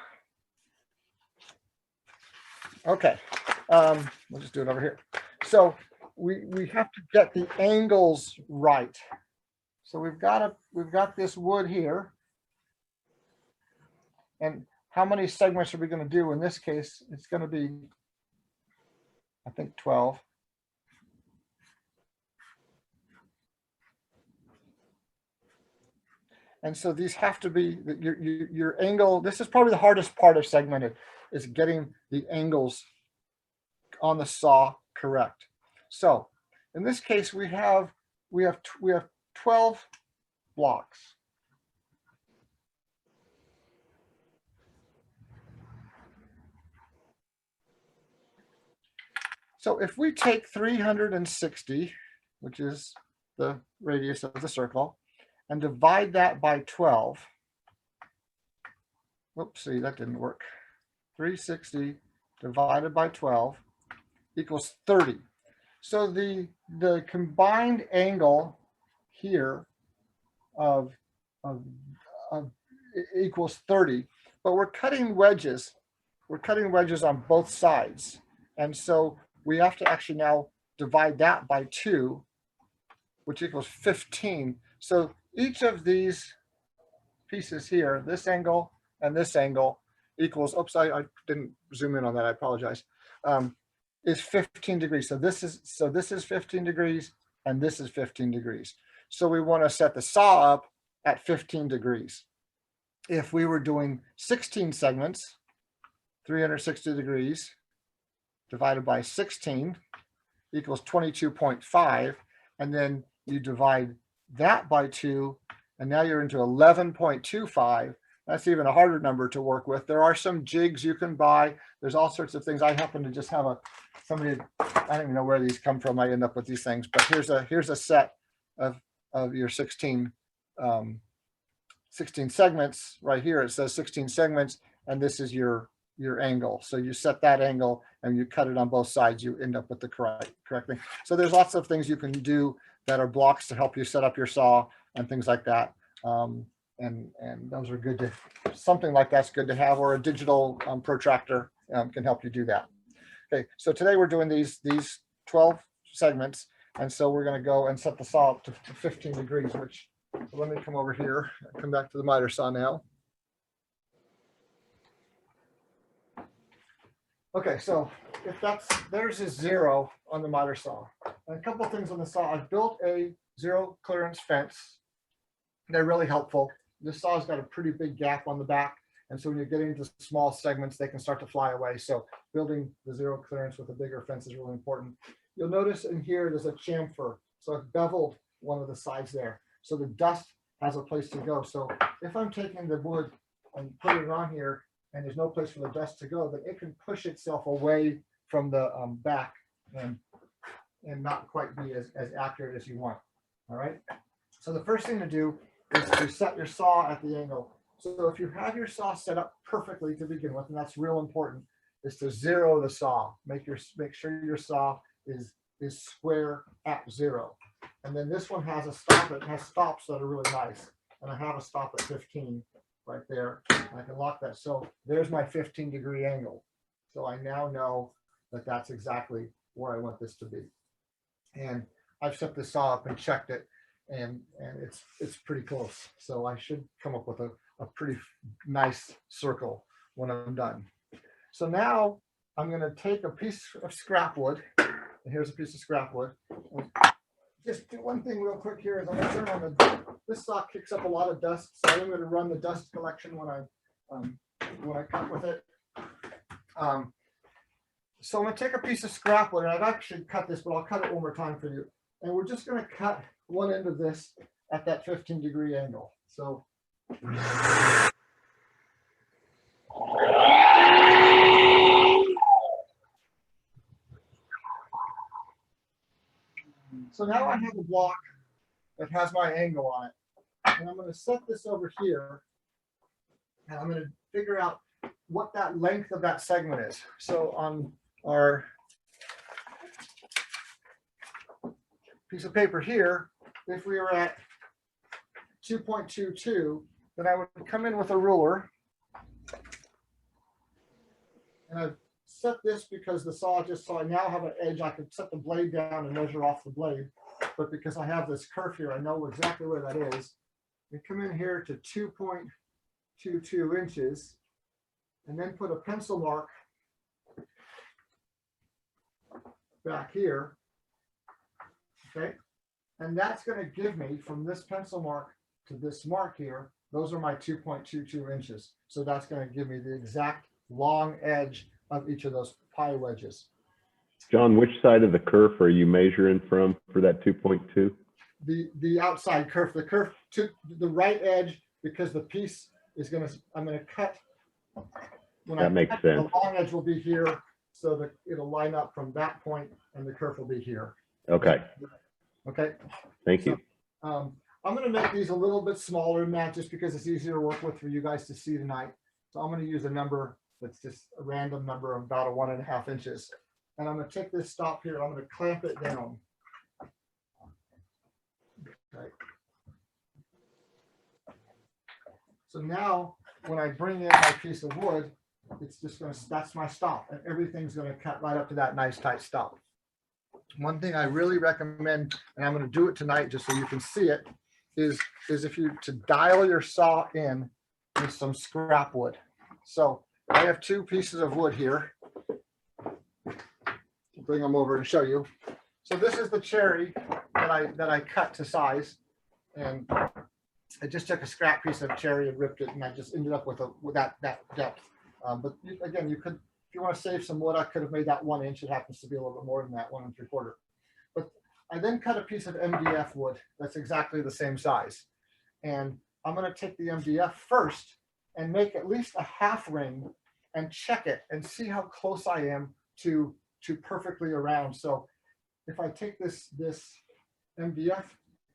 Okay, we'll just do it over here. So we have to get the angles right. So we've got this wood here, and how many segments are we going to do? In this case, it's going to be, I think, 12. And so these have to be your angle. This is probably the hardest part of segmented, is getting the angles on the saw correct. So in this case, we have 12 blocks. So if we take 360, which is the radius of the circle, and divide that by 12. Whoopsie, that didn't work. 360 divided by 12 equals 30. So the combined angle here of equals 30, but we're cutting wedges. We're cutting wedges on both sides. And so we have to actually now divide that by 2, which equals 15. So each of these pieces here, this angle and this angle, equals, oops, I didn't zoom in on that, I apologize, is 15 degrees. So this is 15 degrees, and this is 15 degrees. So we want to set the saw up at 15 degrees. If we were doing 16 segments, 360 degrees divided by 16 equals 22.5, and then you divide that by 2, and now you're into 11.25. That's even a harder number to work with. There are some jigs you can buy. There's all sorts of things. I happen to just have somebody, I don't even know where these come from. I end up with these things, but here's a set of your 16 segments right here. It says 16 segments, and this is your angle. So you set that angle and you cut it on both sides, you end up with the correct thing. So there's lots of things you can do that are blocks to help you set up your saw and things like that. And those are good to, something like that's good to have, or a digital protractor can help you do that. Okay, so today we're doing these 12 segments, and so we're going to go and set the saw up to 15 degrees, which, let me come over here, come back to the miter saw now. Okay, so if there's a 0 on the miter saw. And a couple of things on the saw. I've built a 0 clearance fence. They're really helpful. This saw's got a pretty big gap on the back, and so when you're getting into small segments, they can start to fly away. So building the 0 clearance with a bigger fence is really important. You'll notice in here there's a chamfer, so I've beveled one of the sides there, so the dust has a place to go. So if I'm taking the wood and putting it on here, and there's no place for the dust to go, then it can push itself away from the back and not quite be as accurate as you want. All right. So the first thing to do is to set your saw at the angle. So if you have your saw set up perfectly to begin with, and that's real important, is to zero the saw. Make sure your saw is square at 0. And then this one has a stop. It has stops that are really nice. And I have a stop at 15 right there. I can lock that. So there's my 15-degree angle. So I now know that that's exactly where I want this to be. And I've set the saw up and checked it, and it's pretty close. So I should come up with a pretty nice circle when I'm done. So now I'm going to take a piece of scrap wood, and here's a piece of scrap wood. Just do one thing real quick here is I'm going to turn on this saw kicks up a lot of dust, so I'm going to run the dust collection when I cut with it. So I'm going to take a piece of scrap wood, and I've actually cut this, but I'll cut it one more time for you. And we're just going to cut one end of this at that 15-degree angle. So now I have a block that has my angle on it. And I'm going to set this over here, and I'm going to figure out what that length of that segment is. So on our piece of paper here, if we were at 2.22, then I would come in with a ruler. And I've set this because the saw so I now have an edge. I could set the blade down and measure off the blade. But because I have this curve here, I know exactly where that is. We come in here to 2.22 inches and then put a pencil mark back here. Okay. And that's going to give me from this pencil mark to this mark here, those are my 2.22 inches. So that's going to give me the exact long edge of each of those pie wedges. John, which side of the kerf are you measuring from for that 2.2? The outside kerf, the kerf to the right edge, because the piece is I'm going to cut. That makes sense. The long edge will be here, so that it'll line up from that point, and the kerf will be here. Okay. Okay. Thank you. So, I'm going to make these a little bit smaller than that, just because it's easier to work with for you guys to see tonight. So I'm going to use a number that's just a random number of about 1.5 inches. And I'm going to take this stop here. I'm going to clamp it down. Okay. So now when I bring in my piece of wood, it's just going to, that's my stop, and everything's going to cut right up to that nice tight stop. One thing I really recommend, and I'm going to do it tonight just so you can see it, is if you to dial your saw in with some scrap wood. So I have 2 pieces of wood here. I'll bring them over and show you. So this is the cherry that I cut to size, and I just took a scrap piece of cherry and ripped it, and I just ended up with that depth. But again, you could, if you want to save some wood, I could have made that 1 inch. It happens to be a little bit more than that, 1 3/4. But I then cut a piece of MDF wood that's exactly the same size, and I'm going to take the MDF first and make at least a half ring and check it and see how close I am to perfectly around. So if I take this MDF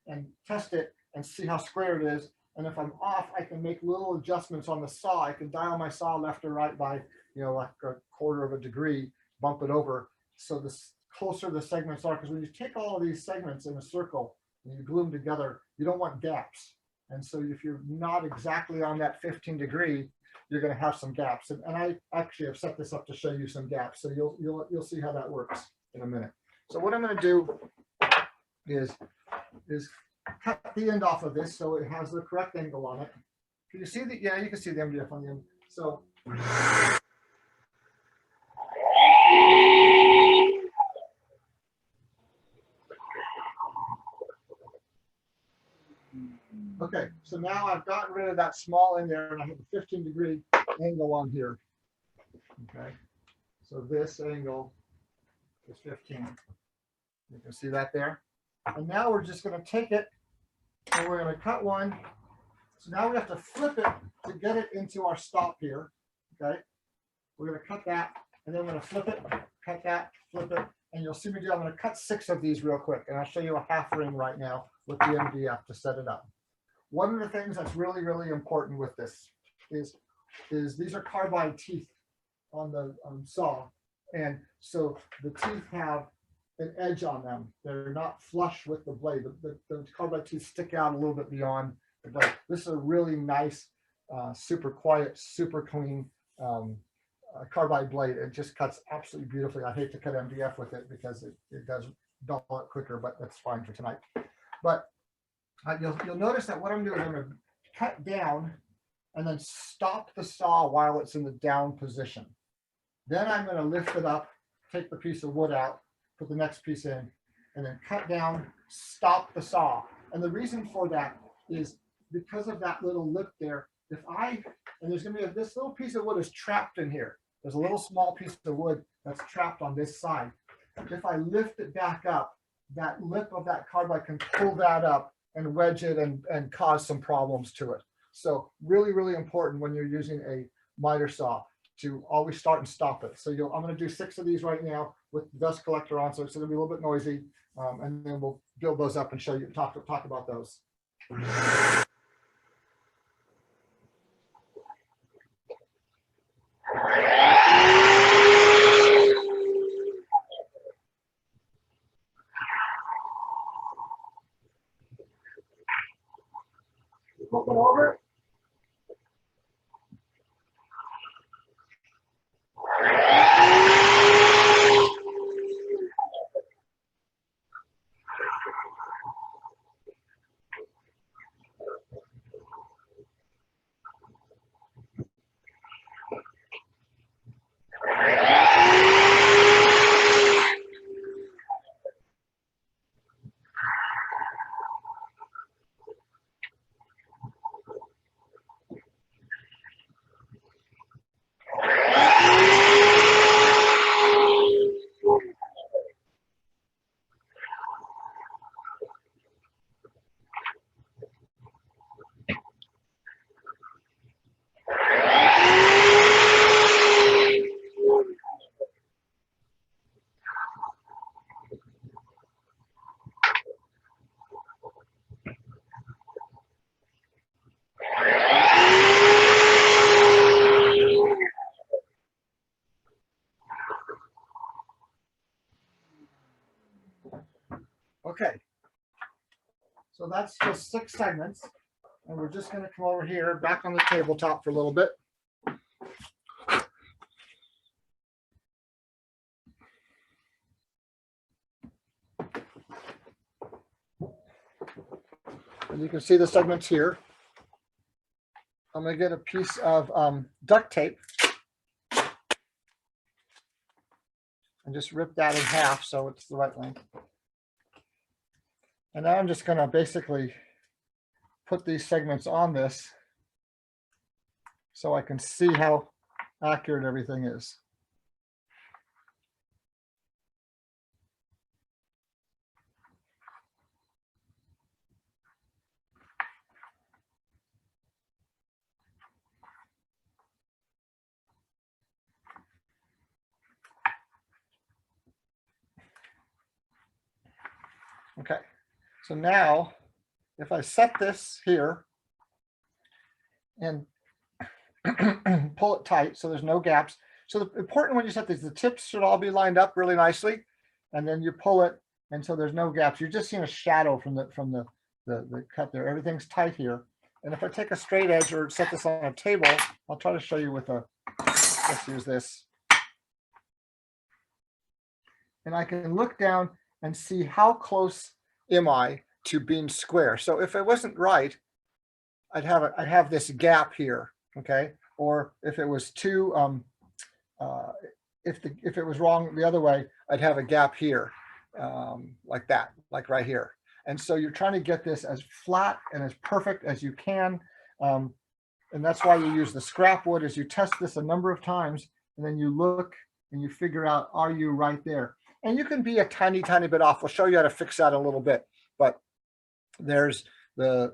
and test it and see how square it is, and if I'm off, I can make little adjustments on the saw. I can dial my saw left or right by, like 1/4 of a degree, bump it over. So the closer the segments are, because when you take all of these segments in a circle and you glue them together, you don't want gaps. And so if you're not exactly on that 15 degree, you're going to have some gaps. And I actually have set this up to show you some gaps. So you'll see how that works in a minute. So what I'm going to do is cut the end off of this so it has the correct angle on it. Can you see the, yeah, you can see the MDF on the end. So okay, so now I've gotten rid of that small end there, and I have a 15 degree angle on here. Okay, so this angle is 15. You can see that there. And now we're just going to take it and we're going to cut one. So now we have to flip it to get it into our stop here. okay? We're gonna cut that, and then we're gonna flip it, cut that, flip it, and you'll see me do, I'm gonna cut 6 of these real quick, and I'll show you a half ring right now with the MDF to set it up. One of the things that's really, really important with this is these are carbide teeth on the saw. And so the teeth have an edge on them. They're not flush with the blade. The carbide teeth stick out a little bit beyond the blade. This is a really nice, super quiet, super clean carbide blade. It just cuts absolutely beautifully. I hate to cut MDF with it because it does dull it quicker, but that's fine for tonight. But you'll notice that what I'm doing, I'm going to cut down and then stop the saw while it's in the down position. Then I'm going to lift it up, take the piece of wood out, put the next piece in, and then cut down, stop the saw. And the reason for that is because of that little lip there. And there's going to be this little piece of wood is trapped in here. There's a little small piece of wood that's trapped on this side. If I lift it back up, that lip of that carbide can pull that up and wedge it and cause some problems to it. So really, really important when you're using a miter saw to always start and stop it. So I'm going to do 6 of these right now with the dust collector on, so it's going to be a little bit noisy, and then we'll build those up and show you, talk about those. Flip it over. Okay, so that's just 6 segments, and we're just going to come over here back on the tabletop for a little bit. And you can see the segments here. I'm going to get a piece of duct tape and just rip that in half so it's the right length. And now I'm just going to basically put these segments on this so I can see how accurate everything is. Okay. So now, if I set this here and pull it tight so there's no gaps. So the important when you set these, the tips should all be lined up really nicely, and then you pull it and so there's no gaps. You're just seeing a shadow from the cut there. Everything's tight here. And if I take a straight edge or set this on a table, I'll try to show you with let's use this. And I can look down and see how close am I to being square. So if it wasn't right, I'd have this gap here, okay? Or if it was too, if it was wrong the other way, I'd have a gap here, like that, like right here. And so you're trying to get this as flat and as perfect as you can. And that's why you use the scrap wood, is you test this a number of times, and then you look and you figure out, are you right there? And you can be a tiny, tiny bit off. We'll show you how to fix that a little bit. But there's the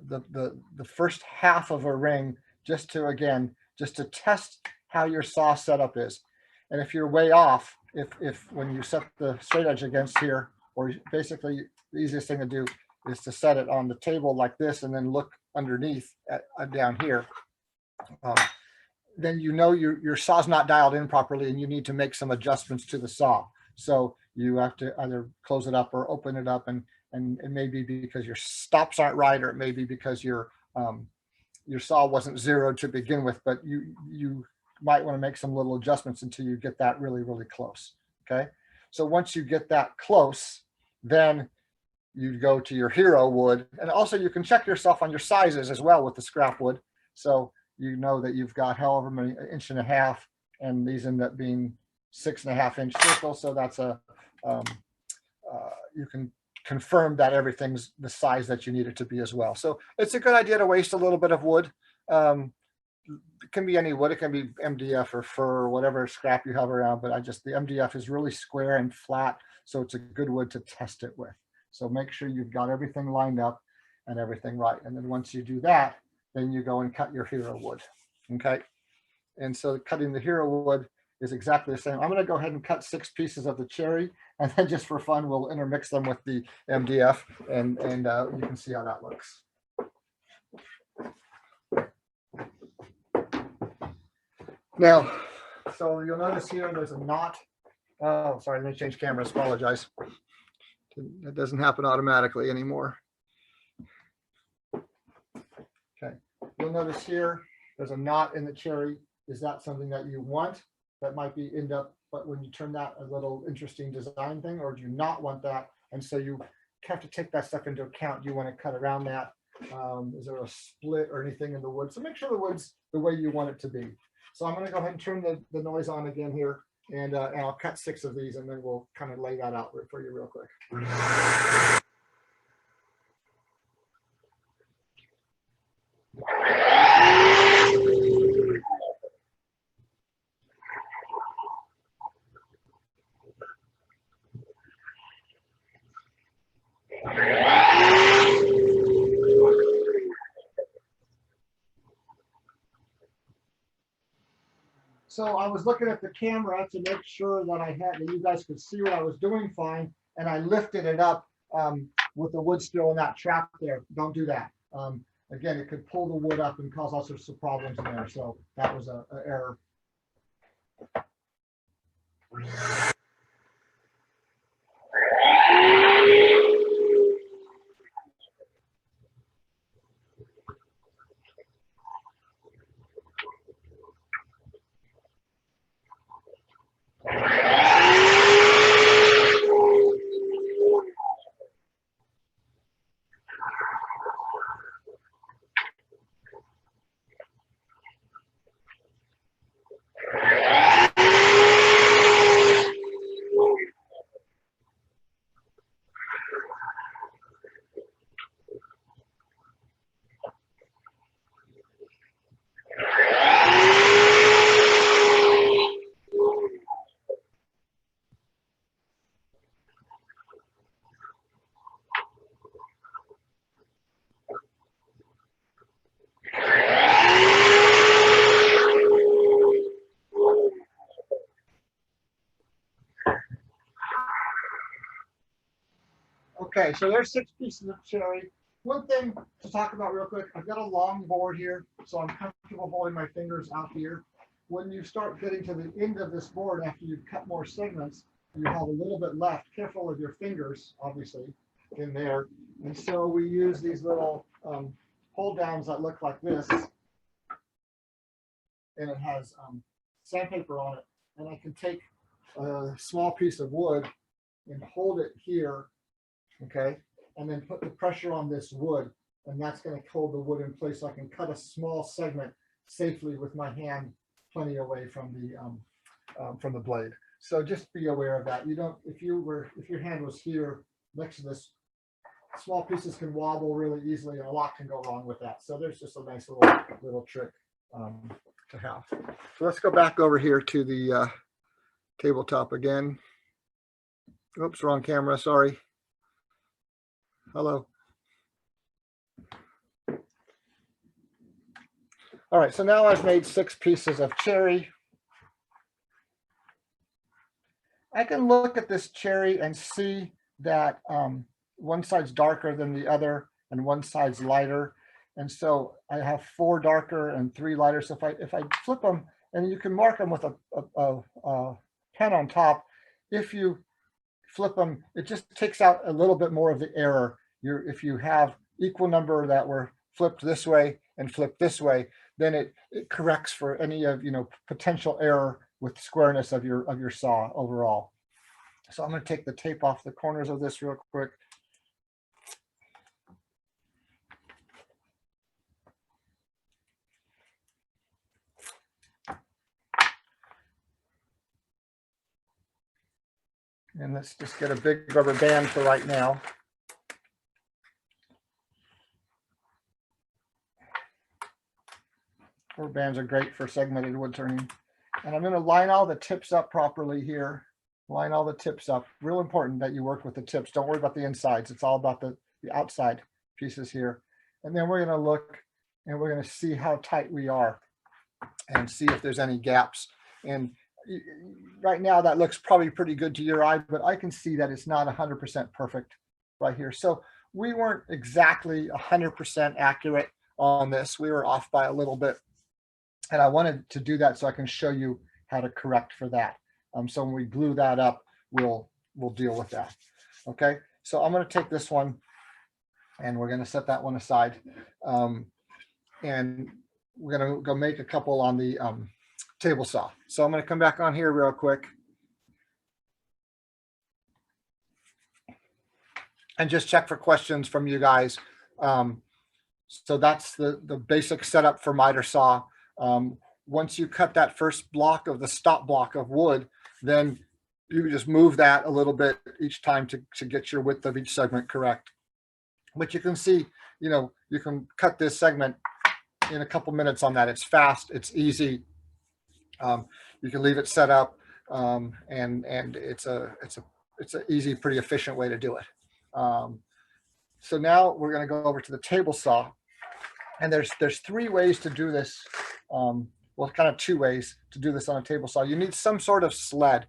first half of a ring, just to test how your saw setup is. And if you're way off, if when you set the straight edge against here, or basically the easiest thing to do is to set it on the table like this and then look underneath down here, then you know your saw's not dialed in properly and you need to make some adjustments to the saw. So you have to either close it up or open it up, and it may be because your stops aren't right, or it may be because your saw wasn't zeroed to begin with, but you might want to make some little adjustments until you get that really, really close. Okay. So once you get that close, then you go to your hero wood, and also you can check yourself on your sizes as well with the scrap wood. So you know that you've got however many, 1.5 inches, and these end up being 6.5 inch circles. So that's you can confirm that everything's the size that you need it to be as well. So it's a good idea to waste a little bit of wood. It can be any wood. It can be MDF or fir or whatever scrap you have around, but the MDF is really square and flat. So it's a good wood to test it with. So make sure you've got everything lined up and everything right. And then once you do that, then you go and cut your hero wood. Okay. And so cutting the hero wood is exactly the same. I'm going to go ahead and cut 6 pieces of the cherry, and then just for fun, we'll intermix them with the MDF, and you can see how that looks. Now, so you'll notice here there's a knot. Oh, sorry, let me change cameras. Apologize. That doesn't happen automatically anymore. Okay, you'll notice here there's a knot in the cherry. Is that something that you want? That might be end up, but when you turn that a little interesting design thing, or do you not want that? And so you have to take that stuff into account. You want to cut around that. Is there a split or anything in the wood? So make sure the wood's the way you want it to be. So I'm going to go ahead and turn the noise on again here, and I'll cut 6 of these, and then we'll kind of lay that out for you real quick. So I was looking at the camera to make sure that you guys could see what I was doing fine, and I lifted it up with the wood still in that trap there. Don't do that. Again, it could pull the wood up and cause all sorts of problems in there. So that was an error. Okay, so there's 6 pieces of cherry. One thing to talk about real quick, I've got a long board here, so I'm comfortable holding my fingers out here. When you start getting to the end of this board, after you've cut more segments, you have a little bit left. Careful with your fingers, obviously, in there. And so we use these little hold downs that look like this. And it has sandpaper on it. And I can take a small piece of wood and hold it here. Okay, and then put the pressure on this wood, and that's going to hold the wood in place so I can cut a small segment safely with my hand plenty away from the blade. So just be aware of that. You don't, if your hand was here next to this, small pieces can wobble really easily, and a lot can go wrong with that. So there's just a nice little trick to have. So let's go back over here to the tabletop again. Oops, wrong camera, sorry. Hello. All right, so now I've made 6 pieces of cherry. I can look at this cherry and see that one side's darker than the other and one side's lighter. And so I have 4 darker and 3 lighter. So if I flip them, and you can mark them with a pen on top, if you flip them, it just takes out a little bit more of the error. If you have equal number that were flipped this way and flipped this way, then it corrects for any of potential error with squareness of your saw overall. So I'm going to take the tape off the corners of this real quick. And let's just get a big rubber band for right now. Rubber bands are great for segmented wood turning. And I'm going to line all the tips up properly here. Line all the tips up. Real important that you work with the tips. Don't worry about the insides. It's all about the outside pieces here. And then we're going to look and we're going to see how tight we are and see if there's any gaps. And right now that looks probably pretty good to your eye, but I can see that it's not 100% perfect right here. So we weren't exactly 100% accurate on this. We were off by a little bit. And I wanted to do that so I can show you how to correct for that. So when we glue that up, we'll deal with that. Okay, so I'm going to take this one and we're going to set that one aside. And we're going to go make a couple on the table saw. So I'm going to come back on here real quick and just check for questions from you guys. So that's the basic setup for miter saw. Once you cut that first block of the stop block of wood, then you just move that a little bit each time to get your width of each segment correct. But you can see, you can cut this segment in a couple minutes on that. It's fast, it's easy. You can leave it set up, and it's an easy, pretty efficient way to do it. So now we're going to go over to the table saw, and there's 3 ways to do this. Well, kind of 2 ways to do this on a table saw. You need some sort of sled.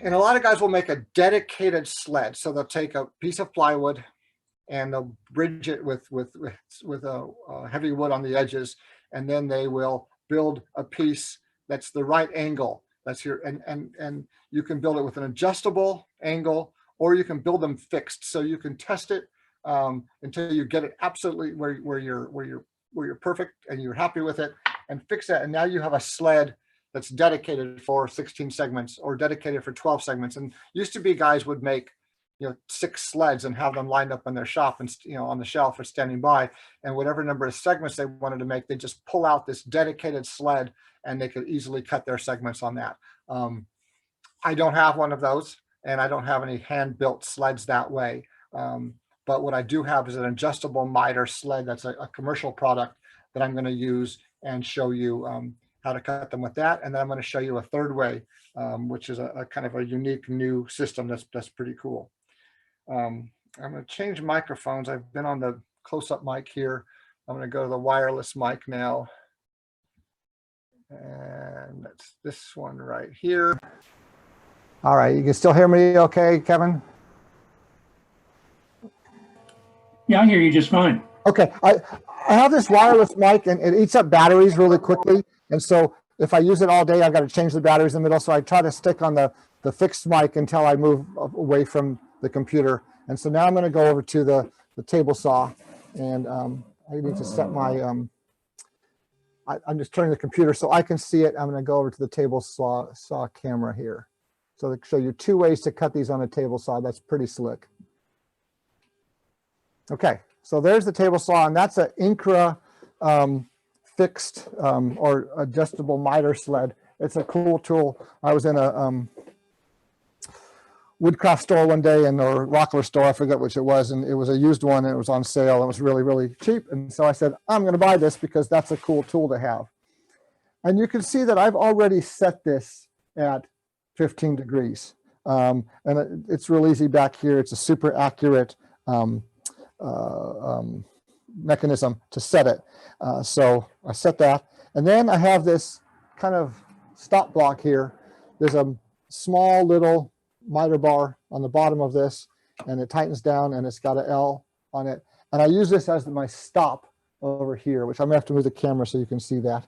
And a lot of guys will make a dedicated sled. So they'll take a piece of plywood and they'll bridge it with a heavy wood on the edges. And then they will build a piece that's the right angle. That's your, and you can build it with an adjustable angle, or you can build them fixed. So you can test it until you get it absolutely where you're perfect and you're happy with it, and fix that. And now you have a sled that's dedicated for 16 segments or dedicated for 12 segments. And used to be guys would make 6 sleds and have them lined up in their shop and on the shelf or standing by, and whatever number of segments they wanted to make, they just pull out this dedicated sled and they could easily cut their segments on that. I don't have one of those, and I don't have any hand-built sleds that way. But what I do have is an adjustable miter sled. That's a commercial product that I'm going to use and show you how to cut them with that. And then I'm going to show you a third way, which is a kind of a unique new system that's pretty cool. I'm going to change microphones. I've been on the close-up mic here. I'm going to go to the wireless mic now. And that's this one right here. All right, you can still hear me okay, Kevin? Yeah, I hear you just fine. Okay, I have this wireless mic and it eats up batteries really quickly. And so if I use it all day, I've got to change the batteries in the middle. So I try to stick on the fixed mic until I move away from the computer. And so now I'm going to go over to the table saw, and I need to set my, I'm just turning the computer so I can see it. I'm going to go over to the table saw camera here. So to show you 2 ways to cut these on a table saw. That's pretty slick. Okay, so there's the table saw, and that's an Incra fixed or adjustable miter sled. It's a cool tool. I was in a woodcraft store one day, or Rockler store, I forget which it was, and it was a used one, and it was on sale. It was really, really cheap, and so I said, I'm going to buy this because that's a cool tool to have. And you can see that I've already set this at 15 degrees, and it's real easy back here. It's a super accurate mechanism to set it. So I set that, and then I have this kind of stop block here. There's a small little miter bar on the bottom of this, and it tightens down, and it's got an L on it. And I use this as my stop over here, which I'm gonna have to move the camera so you can see that.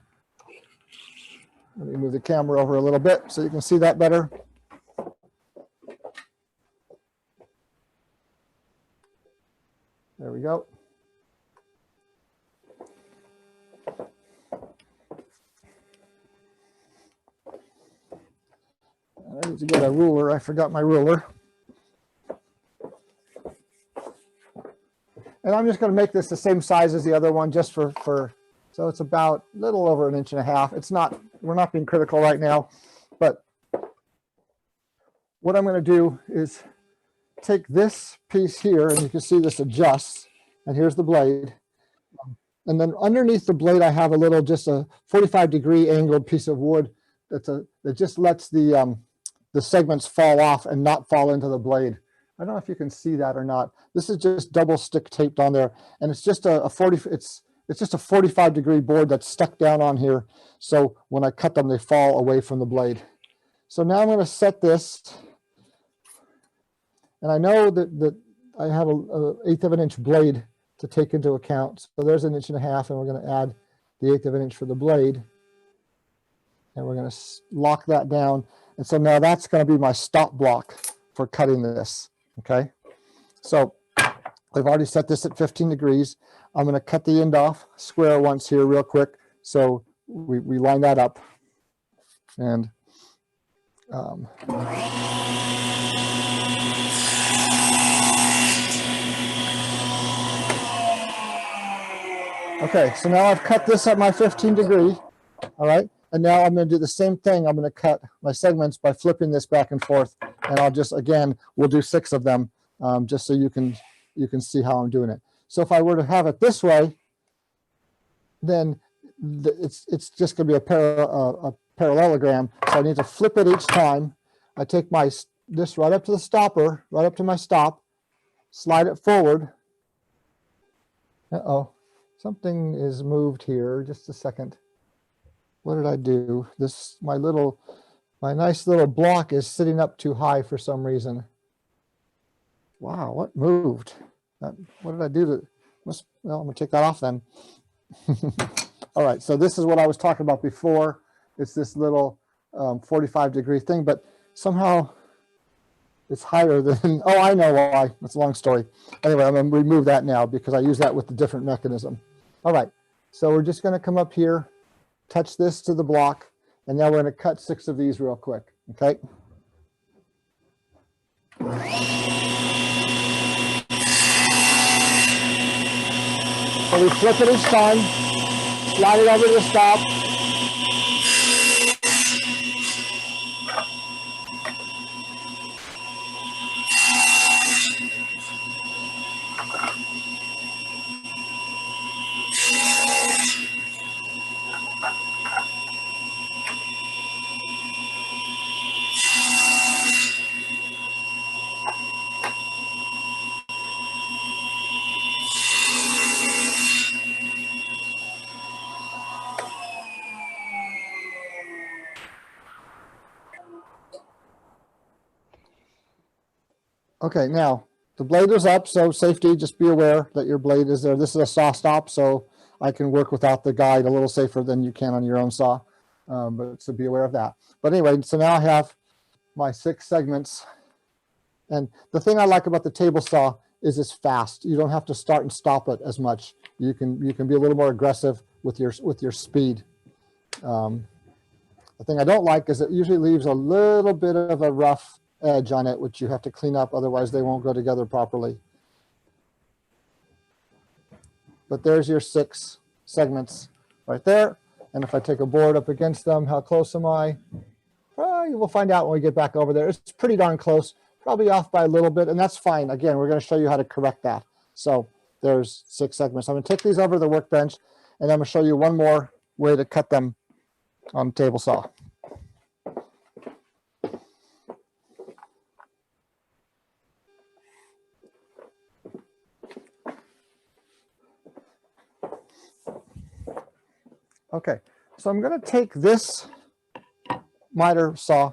Let me move the camera over a little bit so you can see that better. There we go. I need to get a ruler. I forgot my ruler. And I'm just going to make this the same size as the other one, just for so it's about a little over 1.5 inches. It's not, we're not being critical right now, but what I'm going to do is take this piece here, and you can see this adjusts, and here's the blade. And then underneath the blade, I have a little, just a 45-degree angled piece of wood that just lets the segments fall off and not fall into the blade. I don't know if you can see that or not. This is just double stick taped on there, and it's just it's just a 45-degree board that's stuck down on here. So when I cut them, they fall away from the blade. So now I'm going to set this, and I know that I have a 1/8 of an inch blade to take into account. So there's 1.5 inches, and we're going to add the 1/8 of an inch for the blade, and we're going to lock that down. And so now that's going to be my stop block for cutting this. Okay, so I've already set this at 15 degrees. I'm going to cut the end off square once here real quick. So we line that up. And okay, so now I've cut this at my 15 degree. All right, and now I'm going to do the same thing. I'm going to cut my segments by flipping this back and forth. And I'll just, again, we'll do 6 of them, just so you can see how I'm doing it. So if I were to have it this way, then it's just going to be a parallelogram. So I need to flip it each time. I take this right up to the stopper, right up to my stop, slide it forward. Uh-oh, something is moved here. Just a second. What did I do? My nice little block is sitting up too high for some reason. Wow, what moved? What did I do well, I'm gonna take that off then. All right, so this is what I was talking about before. It's this little 45-degree thing, but somehow it's higher than, oh, I know why. That's a long story. Anyway, I'm gonna remove that now because I use that with a different mechanism. All right, so we're just gonna come up here, touch this to the block, and now we're going to cut 6 of these real quick, okay? So we flip it each time, slide it over to the stop. Okay, now the blade is up, so safety, just be aware that your blade is there. This is a saw stop, so I can work without the guide a little safer than you can on your own saw, but so be aware of that. But anyway, so now I have my 6 segments. And the thing I like about the table saw is it's fast. You don't have to start and stop it as much. You can be a little more aggressive with your speed. The thing I don't like is it usually leaves a little bit of a rough edge on it, which you have to clean up, otherwise they won't go together properly. But there's your 6 segments right there. And if I take a board up against them, how close am I? We'll find out when we get back over there. It's pretty darn close, probably off by a little bit, and that's fine. Again, we're going to show you how to correct that. So there's 6 segments. I'm going to take these over to the workbench, and I'm going to show you one more way to cut them on the table saw. Okay, so I'm going to take this miter saw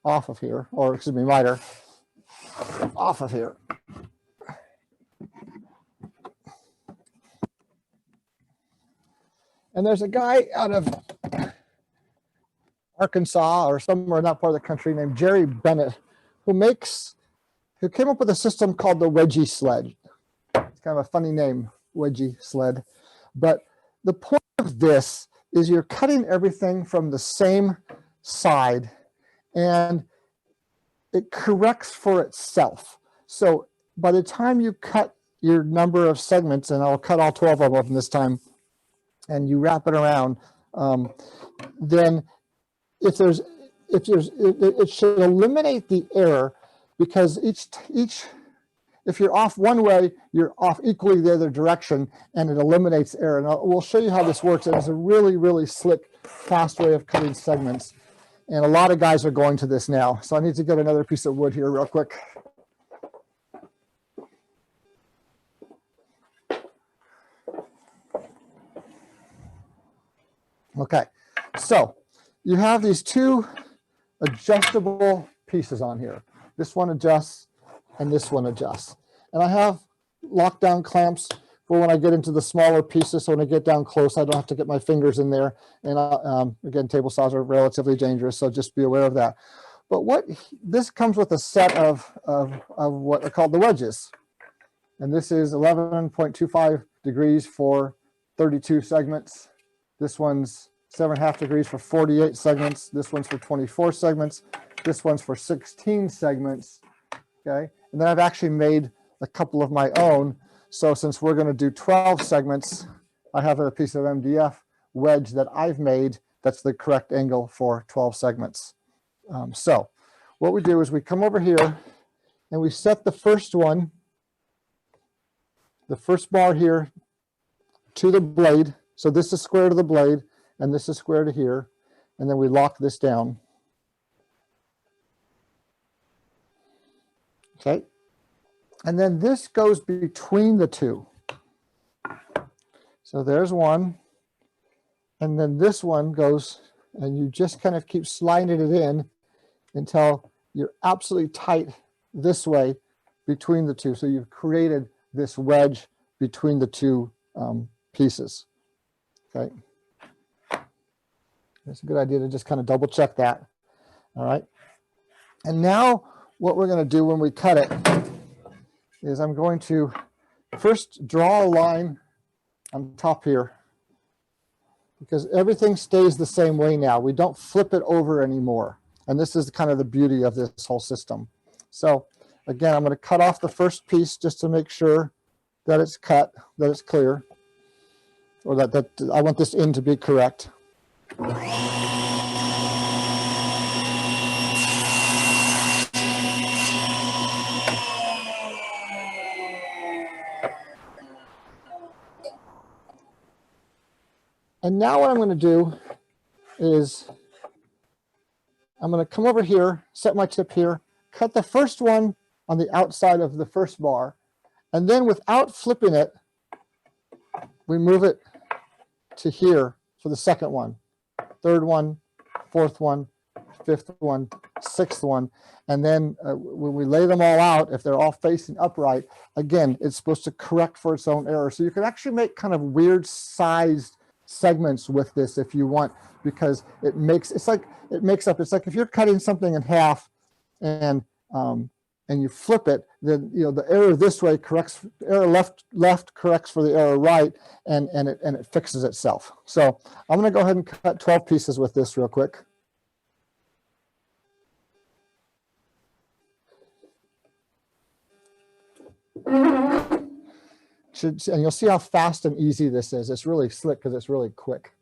off of here, or excuse me, miter off of here. And there's a guy out of Arkansas or somewhere in that part of the country named Jerry Bennett who came up with a system called the Wedgie sled. It's kind of a funny name, Wedgie sled. But the point of this is you're cutting everything from the same side and it corrects for itself. So by the time you cut your number of segments, and I'll cut all 12 of them this time, and you wrap it around, then it should eliminate the error, because if you're off one way, you're off equally the other direction, and it eliminates error. And we'll show you how this works. And it's a really, really slick, fast way of cutting segments. And a lot of guys are going to this now. So I need to get another piece of wood here real quick. Okay, so you have these two adjustable pieces on here. This one adjusts and this one adjusts. And I have lockdown clamps for when I get into the smaller pieces. So when I get down close, I don't have to get my fingers in there. And again, table saws are relatively dangerous, so just be aware of that. But this comes with a set of what are called the wedges. And this is 11.25 degrees for 32 segments. This one's 7.5 degrees for 48 segments. This one's for 24 segments. This one's for 16 segments. Okay. And then I've actually made a couple of my own. So since we're going to do 12 segments, I have a piece of MDF wedge that I've made that's the correct angle for 12 segments. So what we do is we come over here and we set the first one, the first bar here, to the blade. So this is square to the blade and this is square to here. And then we lock this down. Okay. And then this goes between the two. So there's one. And then this one goes, and you just kind of keep sliding it in until you're absolutely tight this way between the two. So you've created this wedge between the two pieces. Okay. It's a good idea to just kind of double check that. All right. And now what we're going to do when we cut it is I'm going to first draw a line on top here, because everything stays the same way now. We don't flip it over anymore. And this is kind of the beauty of this whole system. So again, I'm going to cut off the first piece just to make sure that it's cut, that it's clear, or that I want this end to be correct. And now what I'm going to do is I'm going to come over here, set my tip here, cut the first one on the outside of the first bar, and then without flipping it, we move it to here for the second one, third one, fourth one, fifth one, sixth one. And then when we lay them all out, if they're all facing upright, again, it's supposed to correct for its own error. So you can actually make kind of weird sized segments with this if you want, because it's like if you're cutting something in half and you flip it, then the error this way corrects, error left corrects for the error right, and it fixes itself. So I'm going to go ahead and cut 12 pieces with this real quick. And you'll see how fast and easy this is. It's really slick because it's really quick.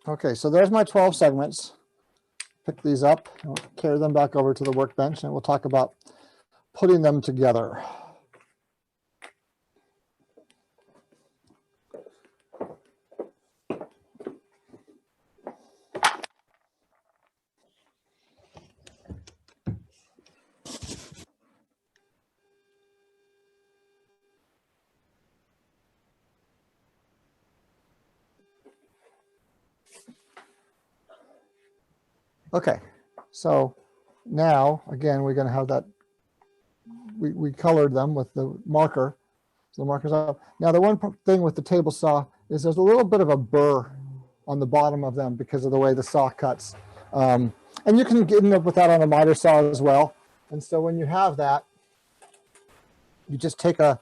Okay, so there's my 12 segments. Pick these up, and we'll carry them back over to the workbench, and we'll talk about putting them together. Okay, so now, again, we're going to have that, we colored them with the marker. So the marker's up. Now, the one thing with the table saw is there's a little bit of a burr on the bottom of them because of the way the saw cuts. And you can end up with that on a miter saw as well. And so when you have that, you just take a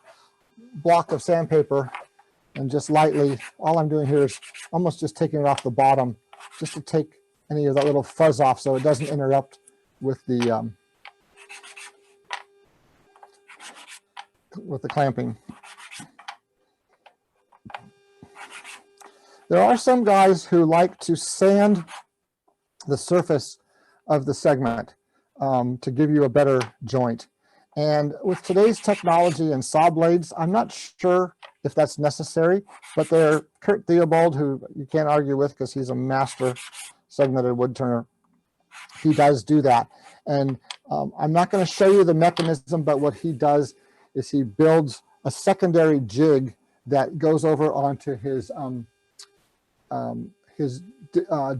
block of sandpaper and just lightly, all I'm doing here is almost just taking it off the bottom, just to take any of that little fuzz off so it doesn't interrupt with the clamping. There are some guys who like to sand the surface of the segment to give you a better joint. And with today's technology and saw blades, I'm not sure if that's necessary, but Kurt Theobald, who you can't argue with because he's a master segmented wood turner, he does do that. And I'm not going to show you the mechanism, but what he does is he builds a secondary jig that goes over onto his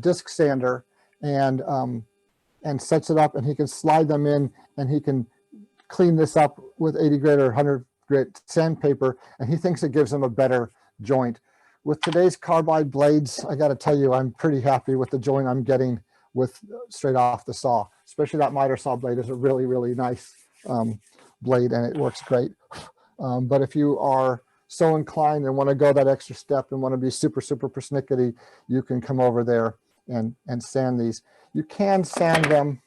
disc sander and sets it up, and he can slide them in, and he can clean this up with 80 grit or 100 grit sandpaper, and he thinks it gives him a better joint. With today's carbide blades, I got to tell you, I'm pretty happy with the joint I'm getting with straight off the saw. Especially that miter saw blade is a really, really nice blade, and it works great. But if you are so inclined and want to go that extra step and want to be super, super persnickety, you can come over there and sand these. You can sand them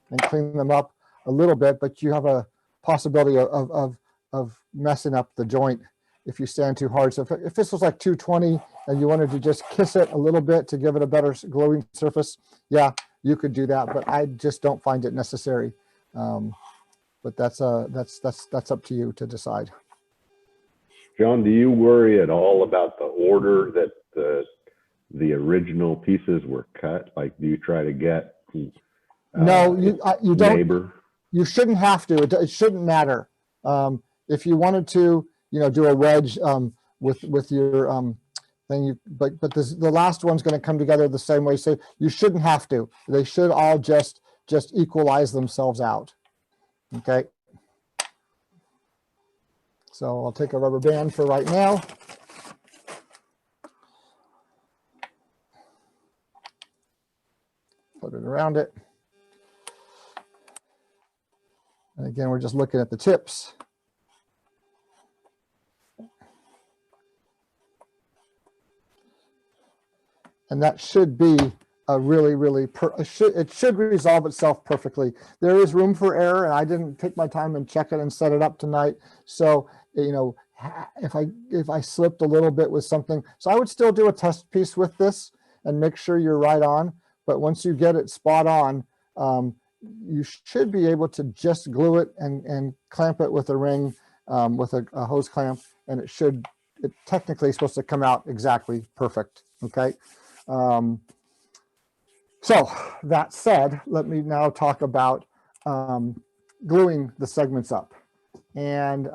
and clean them up a little bit, but you have a possibility of messing up the joint if you sand too hard. So if this was like 220 and you wanted to just kiss it a little bit to give it a better glowing surface, yeah, you could do that, but I just don't find it necessary. But that's up to you to decide. John, do you worry at all about the order that the original pieces were cut? Like, do you try to get no, you don't. Neighbor? You shouldn't have to. It shouldn't matter. If you wanted to, do a wedge with your thing, but the last one's going to come together the same way. So you shouldn't have to. They should all just equalize themselves out. Okay. So I'll take a rubber band for right now. Put it around it. And again, we're just looking at the tips. And that should be a really, really, it should resolve itself perfectly. There is room for error, and I didn't take my time and check it and set it up tonight. So, if I slipped a little bit with something, so I would still do a test piece with this and make sure you're right on. But once you get it spot on, you should be able to just glue it and clamp it with a ring, with a hose clamp, and it technically is supposed to come out exactly perfect. Okay. So that said, let me now talk about gluing the segments up. And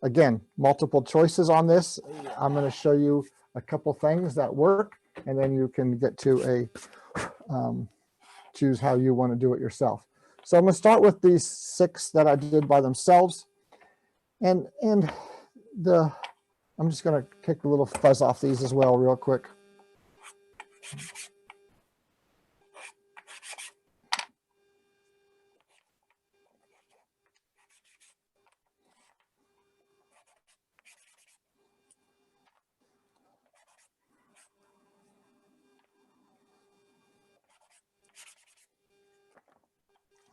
again, multiple choices on this. I'm going to show you a couple things that work, and then you can get to choose how you want to do it yourself. So I'm going to start with these 6 that I did by themselves. And I'm just going to take a little fuzz off these as well real quick.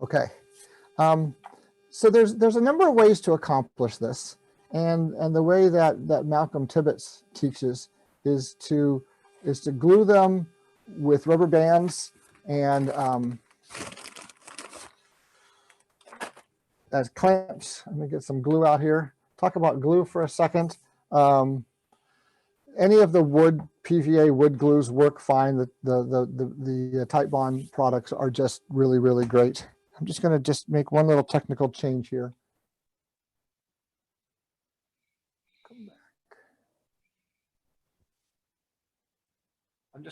Okay, so there's a number of ways to accomplish this, and the way that Malcolm Tibbetts teaches is to glue them with rubber bands and as clamps. Let me get some glue out here. Talk about glue for a second. Any of the wood PVA wood glues work fine. The Type Bond products are just really, really great. I'm just going to make one little technical change here. Come back. I'm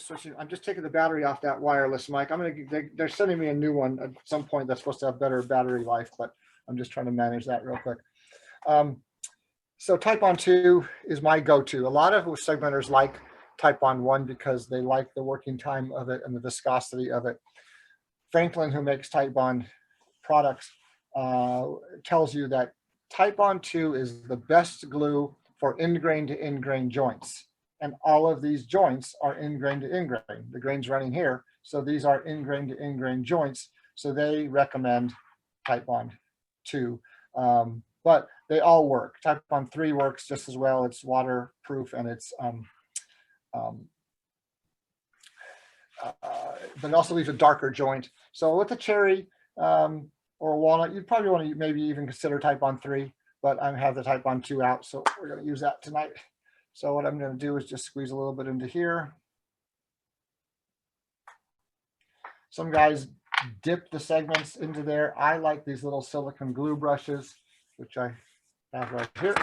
just taking the battery off that wireless mic. They're sending me a new one at some point that's supposed to have better battery life, but I'm just trying to manage that real quick. So Type Bond 2 is my go-to. A lot of segmenters like Type Bond 1 because they like the working time of it and the viscosity of it. Franklin, who makes Type Bond products, tells you that Type Bond 2 is the best glue for in-grain to in-grain joints. And all of these joints are in-grain to in-grain. The grain's running here. So these are in-grain to in-grain joints. So they recommend Type Bond 2. But they all work. Type Bond 3 works just as well. It's waterproof and it's but it also leaves a darker joint. So with a cherry or a walnut, you'd probably want to maybe even consider Type Bond 3, but I have the Type Bond 2 out, so we're going to use that tonight. So what I'm going to do is just squeeze a little bit into here. Some guys dip the segments into there. I like these little silicone glue brushes, which I have right here.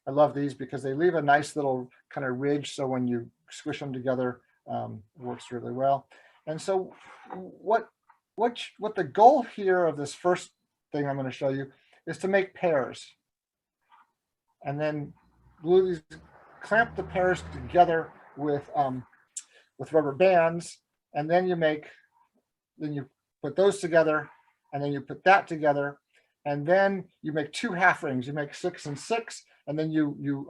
I love these because they leave a nice little kind of ridge. So when you squish them together, it works really well. And so what the goal here of this first thing I'm going to show you is to make pairs. And then glue these, clamp the pairs together with rubber bands. And then you put those together, and then you put that together. And then you make 2 half rings. You make 6 and 6, and then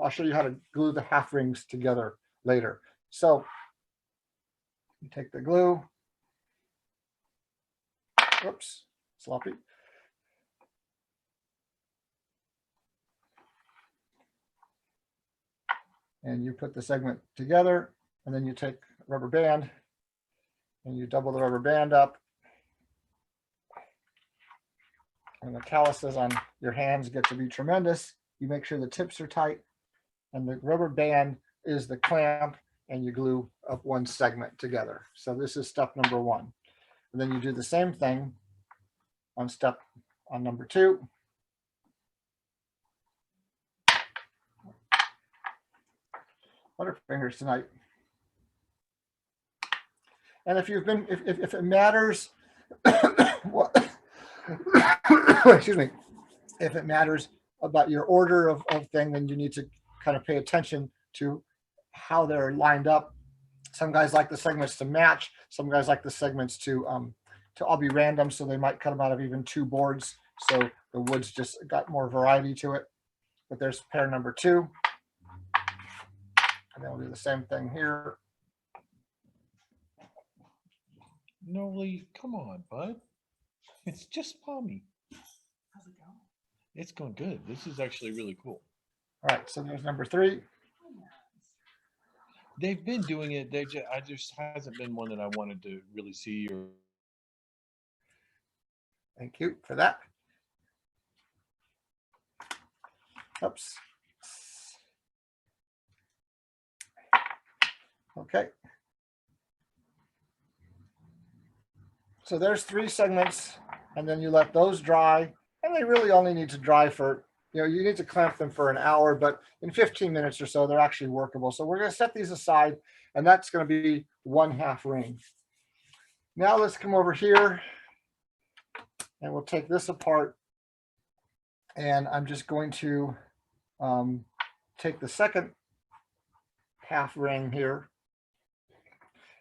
I'll show you how to glue the half rings together later. So you take the glue. Oops, sloppy. And you put the segment together, and then you take a rubber band and you double the rubber band up. And the calluses on your hands get to be tremendous. You make sure the tips are tight, and the rubber band is the clamp, and you glue up one segment together. So this is step number 1. And then you do the same thing on number 2. Butterfingers tonight. And if it matters, excuse me, if it matters about your order of thing, then you need to kind of pay attention to how they're lined up. Some guys like the segments to match. Some guys like the segments to all be random, so they might cut them out of even 2 boards. So the wood's just got more variety to it. But there's pair number 2. And then we'll do the same thing here. No, Lee, come on, bud. It's just mommy. How's it going? It's going good. This is actually really cool. All right, so there's number 3. They've been doing it. I just hasn't been one that I wanted to really see. Or thank you for that. Oops. Okay. So there's 3 segments, and then you let those dry, and they really only need to dry for, you need to clamp them for an hour, but in 15 minutes or so, they're actually workable. So we're going to set these aside, and that's going to be 1 half ring. Now let's come over here, and we'll take this apart, and I'm just going to take the second half ring here,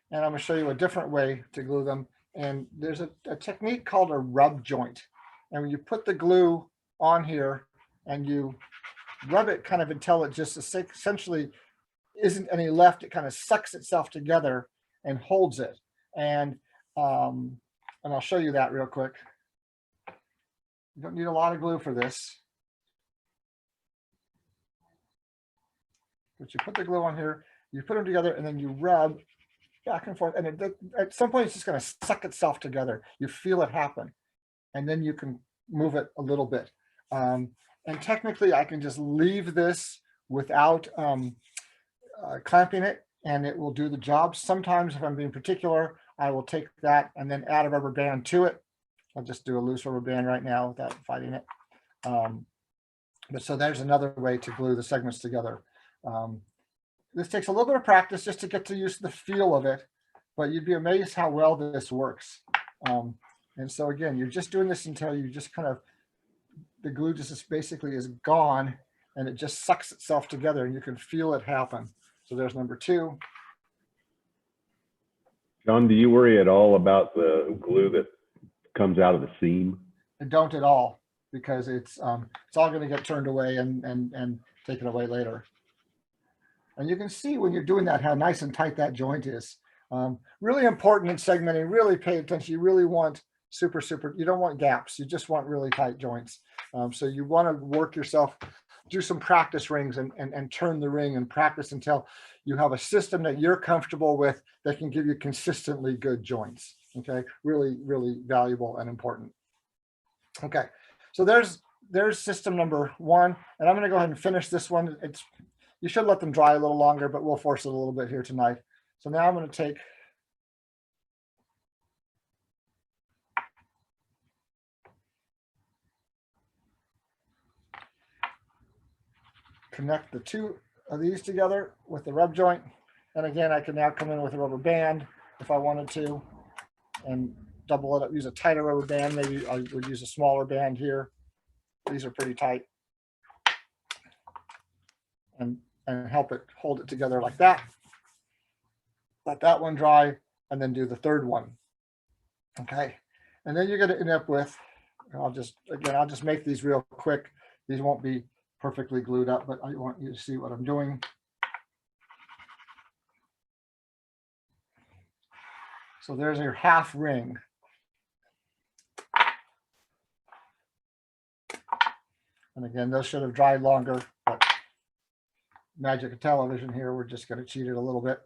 and I'm going to show you a different way to glue them. And there's a technique called a rub joint. And when you put the glue on here and you rub it kind of until it just essentially isn't any left, it kind of sucks itself together and holds it. And I'll show you that real quick. You don't need a lot of glue for this. But you put the glue on here, you put them together, and then you rub back and forth. And at some point, it's just going to suck itself together. You feel it happen. And then you can move it a little bit. And technically, I can just leave this without clamping it, and it will do the job. Sometimes, if I'm being particular, I will take that and then add a rubber band to it. I'll just do a loose rubber band right now without fighting it. But so there's another way to glue the segments together. This takes a little bit of practice just to get to use the feel of it, but you'd be amazed how well this works. And so again, you're just doing this until you just kind of, the glue just basically is gone and it just sucks itself together and you can feel it happen. So there's number 2. John, do you worry at all about the glue that comes out of the seam? I don't at all, because it's all going to get turned away and taken away later. And you can see when you're doing that, how nice and tight that joint is. Really important in segmenting, really pay attention. You really want super, you don't want gaps. You just want really tight joints. So you want to work yourself, do some practice rings and turn the ring and practice until you have a system that you're comfortable with that can give you consistently good joints. Okay, really, really valuable and important. Okay, so there's system number 1, and I'm going to go ahead and finish this one. You should let them dry a little longer, but we'll force it a little bit here tonight. So now I'm going to connect the 2 of these together with the rub joint. And again, I can now come in with a rubber band if I wanted to and double it up, use a tighter rubber band. Maybe I would use a smaller band here. These are pretty tight. And help it hold it together like that. Let that one dry and then do the 3rd one. Okay. And then you're going to end up with, I'll just make these real quick. These won't be perfectly glued up, but I want you to see what I'm doing. So there's your half ring. And again, those should have dried longer, but magic of television here, we're just going to cheat it a little bit.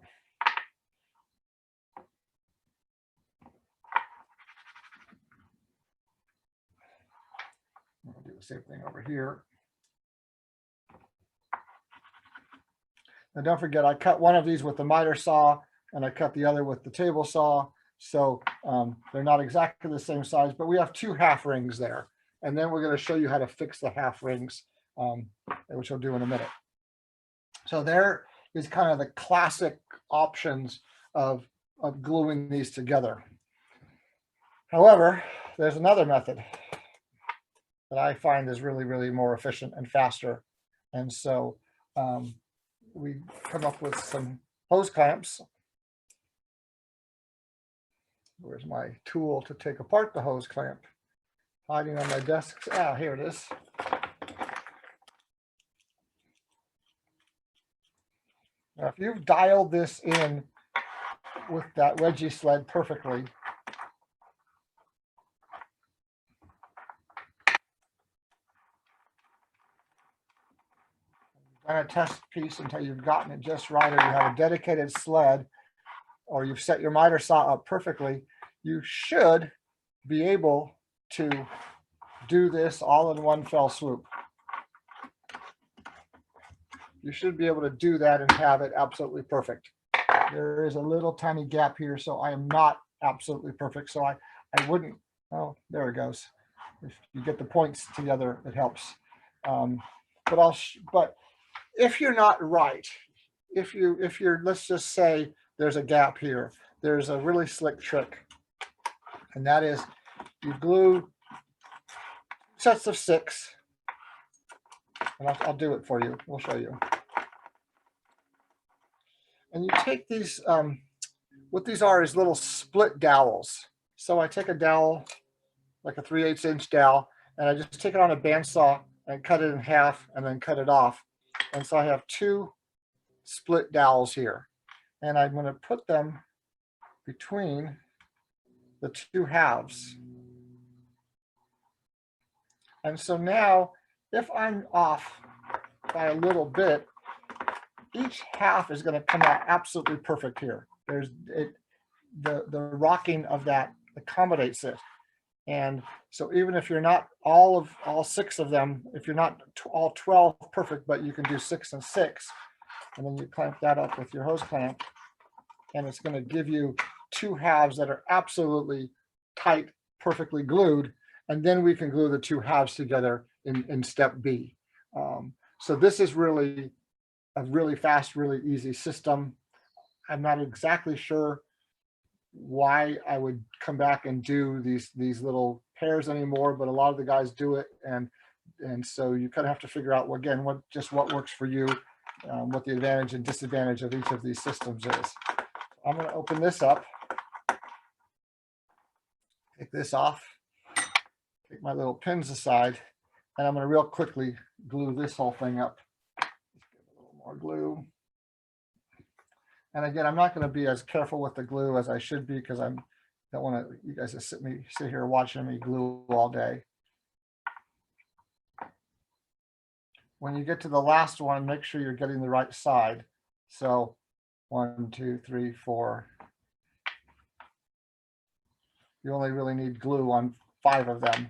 I'll do the same thing over here. Now don't forget, I cut one of these with the miter saw and I cut the other with the table saw. So they're not exactly the same size, but we have 2 half rings there. And then we're going to show you how to fix the half rings, which we'll do in a minute. So there is kind of the classic options of gluing these together. However, there's another method that I find is really, really more efficient and faster. And so we come up with some hose clamps. Where's my tool to take apart the hose clamp? Hiding on my desk. Ah, here it is. Now, if you've dialed this in with that wedgie sled perfectly, you've done a test piece until you've gotten it just right, or you have a dedicated sled, or you've set your miter saw up perfectly, you should be able to do this all in one fell swoop. You should be able to do that and have it absolutely perfect. There is a little tiny gap here, so I am not absolutely perfect. So I wouldn't, oh, there it goes. If you get the points together, it helps. But if you're not right, if you're, let's just say there's a gap here, there's a really slick trick. And that is you glue sets of 6. And I'll do it for you. We'll show you. And you take these, what these are is little split dowels. So I take a dowel, like a 3/8 inch dowel, and I just take it on a bandsaw and cut it in half and then cut it off. And so I have 2 split dowels here. And I'm going to put them between the 2 halves. And so now, if I'm off by a little bit, each half is going to come out absolutely perfect here. the rocking of that accommodates it. And so even if you're not all 6 of them, if you're not all 12 perfect, but you can do 6 and 6, and then you clamp that up with your hose clamp, and it's going to give you 2 halves that are absolutely tight, perfectly glued, and then we can glue the 2 halves together in step B. So this is really a really fast, really easy system. I'm not exactly sure why I would come back and do these little pairs anymore, but a lot of the guys do it, and so you kind of have to figure out again what works for you, what the advantage and disadvantage of each of these systems is. I'm going to open this up, take this off, take my little pins aside, and I'm going to real quickly glue this whole thing up. Let's get a little more glue. And again, I'm not going to be as careful with the glue as I should be because I don't want you guys to sit here watching me glue all day. When you get to the last one, make sure you're getting the right side. So 1, 2, 3, 4. You only really need glue on 5 of them.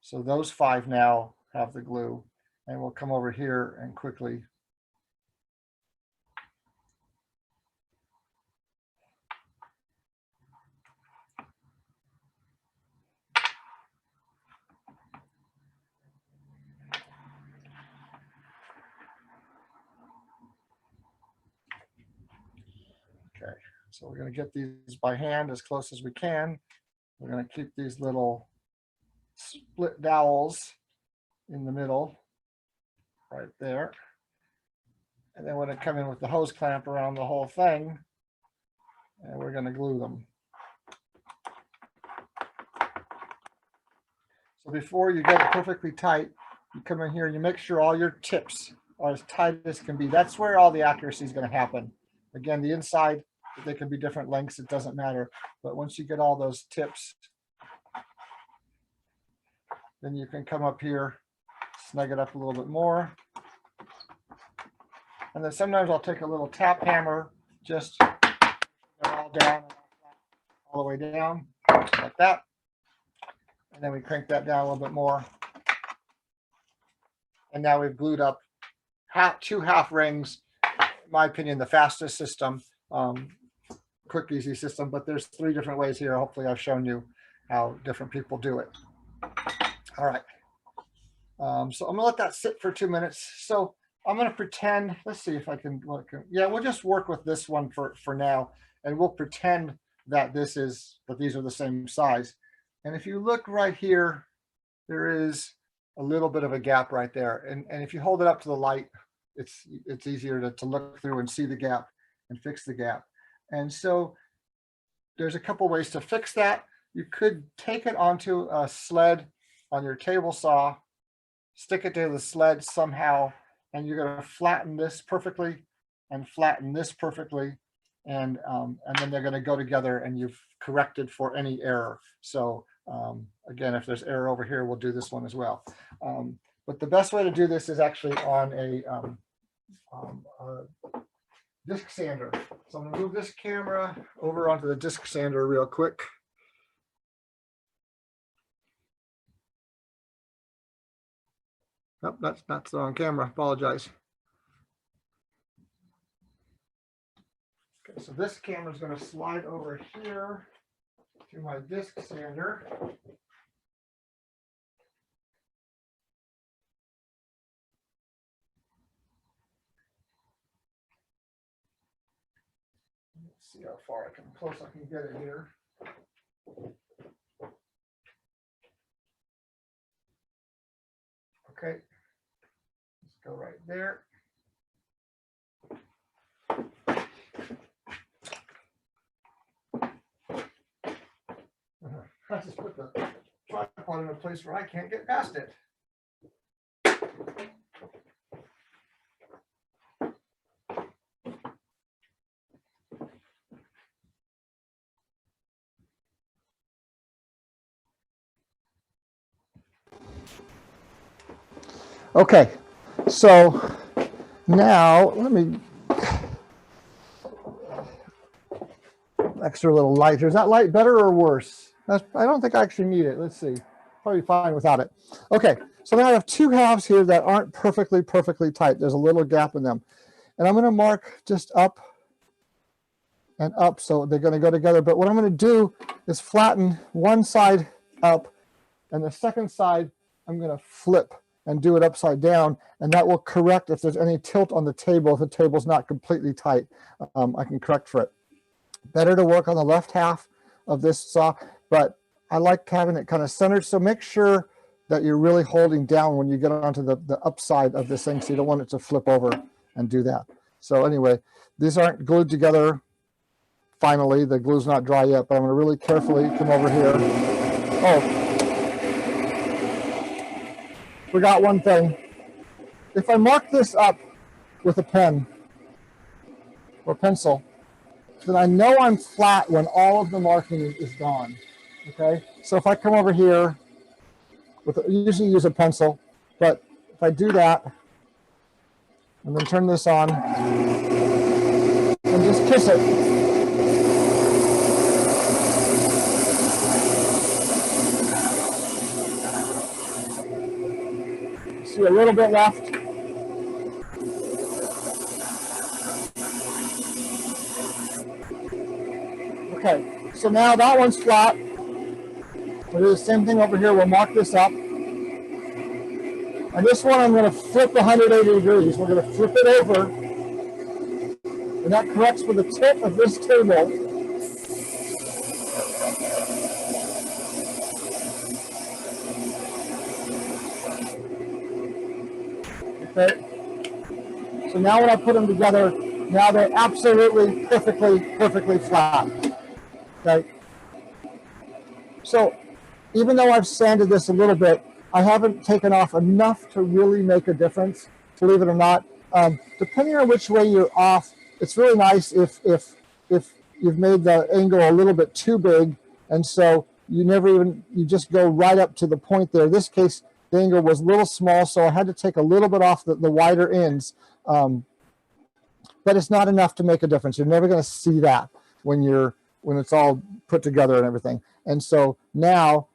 So those 5 now have the glue, and we'll come over here and quickly so we're going to get these by hand as close as we can. We're going to keep these little split dowels in the middle right there. And then we're going to come in with the hose clamp around the whole thing, and we're going to glue them. So before you get it perfectly tight, you come in here and you make sure all your tips are as tight as can be. That's where all the accuracy is going to happen. Again, the inside, they can be different lengths, it doesn't matter. But once you get all those tips, then you can come up here, snug it up a little bit more. And then sometimes I'll take a little tap hammer, just all down, all the way down, like that. And then we crank that down a little bit more. And now we've glued up 2 half rings, in my opinion, the fastest system. Quick, easy system, but there's 3 different ways here. Hopefully I've shown you how different people do it. All right. So I'm gonna let that sit for 2 minutes. So I'm gonna pretend, let's see if I can, yeah, we'll just work with this one for now, and we'll pretend that these are the same size. And if you look right here, there is a little bit of a gap right there. And if you hold it up to the light, it's easier to look through and see the gap and fix the gap. And so there's a couple ways to fix that. You could take it onto a sled on your table saw, stick it to the sled somehow, and you're going to flatten this perfectly and flatten this perfectly. And then they're going to go together, and you've corrected for any error. So again, if there's error over here, we'll do this one as well. But the best way to do this is actually on a disc sander. So I'm going to move this camera over onto the disc sander real quick. Oh, that's the wrong camera. Apologize. Okay, so this camera is going to slide over here to my disc sander. Let's see how far close I can get it here. Okay, let's go right there. I just put the tripod in a place where I can't get past it. Okay, so now let me extra little light here. Is that light better or worse? I don't think I actually need it. Let's see. Probably fine without it. Okay, so now I have two halves here that aren't perfectly tight. There's a little gap in them. And I'm going to mark just up and up, so they're going to go together. But what I'm going to do is flatten one side up, and the second side I'm going to flip and do it upside down, and that will correct if there's any tilt on the table. If the table's not completely tight, I can correct for it. Better to work on the left half of this saw, but I like having it kind of centered, so make sure that you're really holding down when you get onto the upside of this thing, so you don't want it to flip over and do that. So anyway, these aren't glued together. Finally, the glue's not dry yet, but I'm going to really carefully come over here. Oh, forgot one thing. If I mark this up with a pen or pencil, then I know I'm flat when all of the marking is gone. Okay, so if I come over here, usually use a pencil, but if I do that, and then turn this on, and just kiss it. See a little bit left. Okay, so now that one's flat. We'll do the same thing over here. We'll mark this up. And this one I'm going to flip 180 degrees. We're going to flip it over. And that corrects for the tip of this table. Okay. So now when I put them together, now they're absolutely perfectly flat. Okay. So even though I've sanded this a little bit, I haven't taken off enough to really make a difference, believe it or not. Depending on which way you're off, it's really nice if you've made the angle a little bit too big, and so you just go right up to the point there. In this case, the angle was a little small, so I had to take a little bit off the wider ends, but it's not enough to make a difference. You're never going to see that when it's all put together and everything. And so now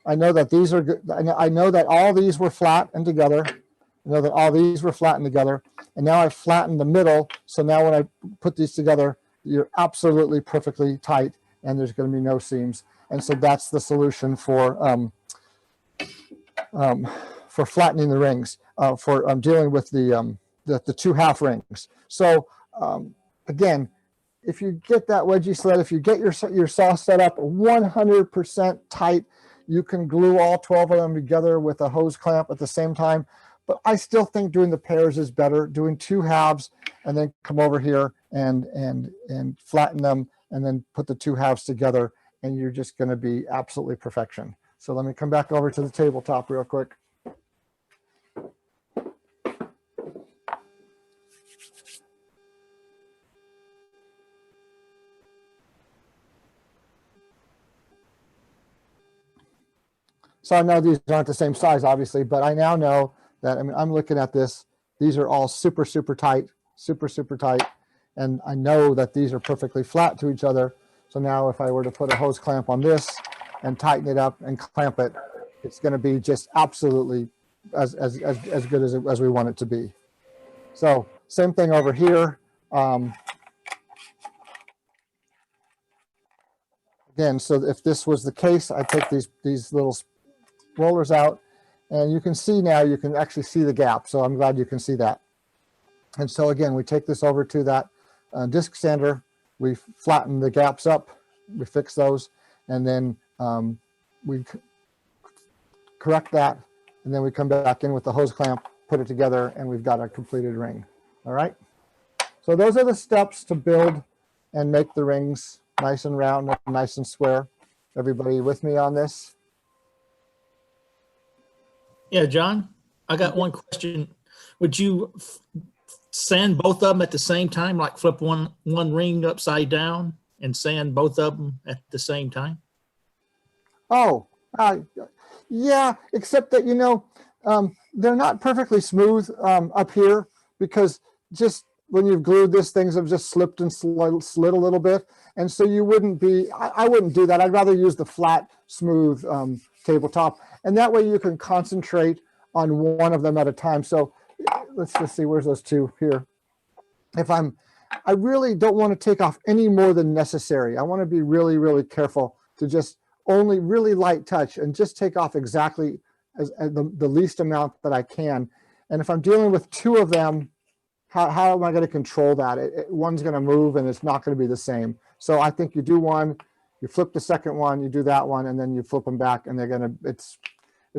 I know that these are good. I know that all these were flat and together. I know that all these were flattened together. And now I've flattened the middle. So now when I put these together, you're absolutely perfectly tight, and there's going to be no seams. And so that's the solution for flattening the rings, for dealing with the two half rings. So again, if you get that wedgie sled, if you get your saw set up 100% tight, you can glue all 12 of them together with a hose clamp at the same time. But I still think doing the pairs is better, doing two halves and then come over here and flatten them and then put the two halves together, and you're just going to be absolutely perfection. So let me come back over to the tabletop real quick. So I know these aren't the same size, obviously, but I now know that, I mean, I'm looking at this. These are all super tight, super tight. And I know that these are perfectly flat to each other. So now if I were to put a hose clamp on this and tighten it up and clamp it, it's going to be just absolutely as good as we want it to be. So same thing over here. Again, so if this was the case, I take these little rollers out, and you can see now, you can actually see the gap. So I'm glad you can see that. And so again, we take this over to that disc sander, we flatten the gaps up, we fix those, and then we correct that, and then we come back in with the hose clamp, put it together, and we've got a completed ring. All right. So those are the steps to build and make the rings nice and round and nice and square. Everybody with me on this? Yeah, John, I got one question. Would you sand both of them at the same time, like flip one ring upside down and sand both of them at the same time? Oh, yeah, except that, you know, they're not perfectly smooth up here, because just when you've glued this, things have just slipped and slid a little bit. And so you wouldn't be, I wouldn't do that. I'd rather use the flat, smooth tabletop. And that way you can concentrate on one of them at a time. So let's just see, where's those two here? I really don't want to take off any more than necessary. I want to be really, really careful to just only really light touch and just take off exactly as the least amount that I can. And if I'm dealing with two of them, how am I going to control that? One's going to move and it's not going to be the same. So I think you do one, you flip the second one, you do that one, and then you flip them back, and they're going to, it's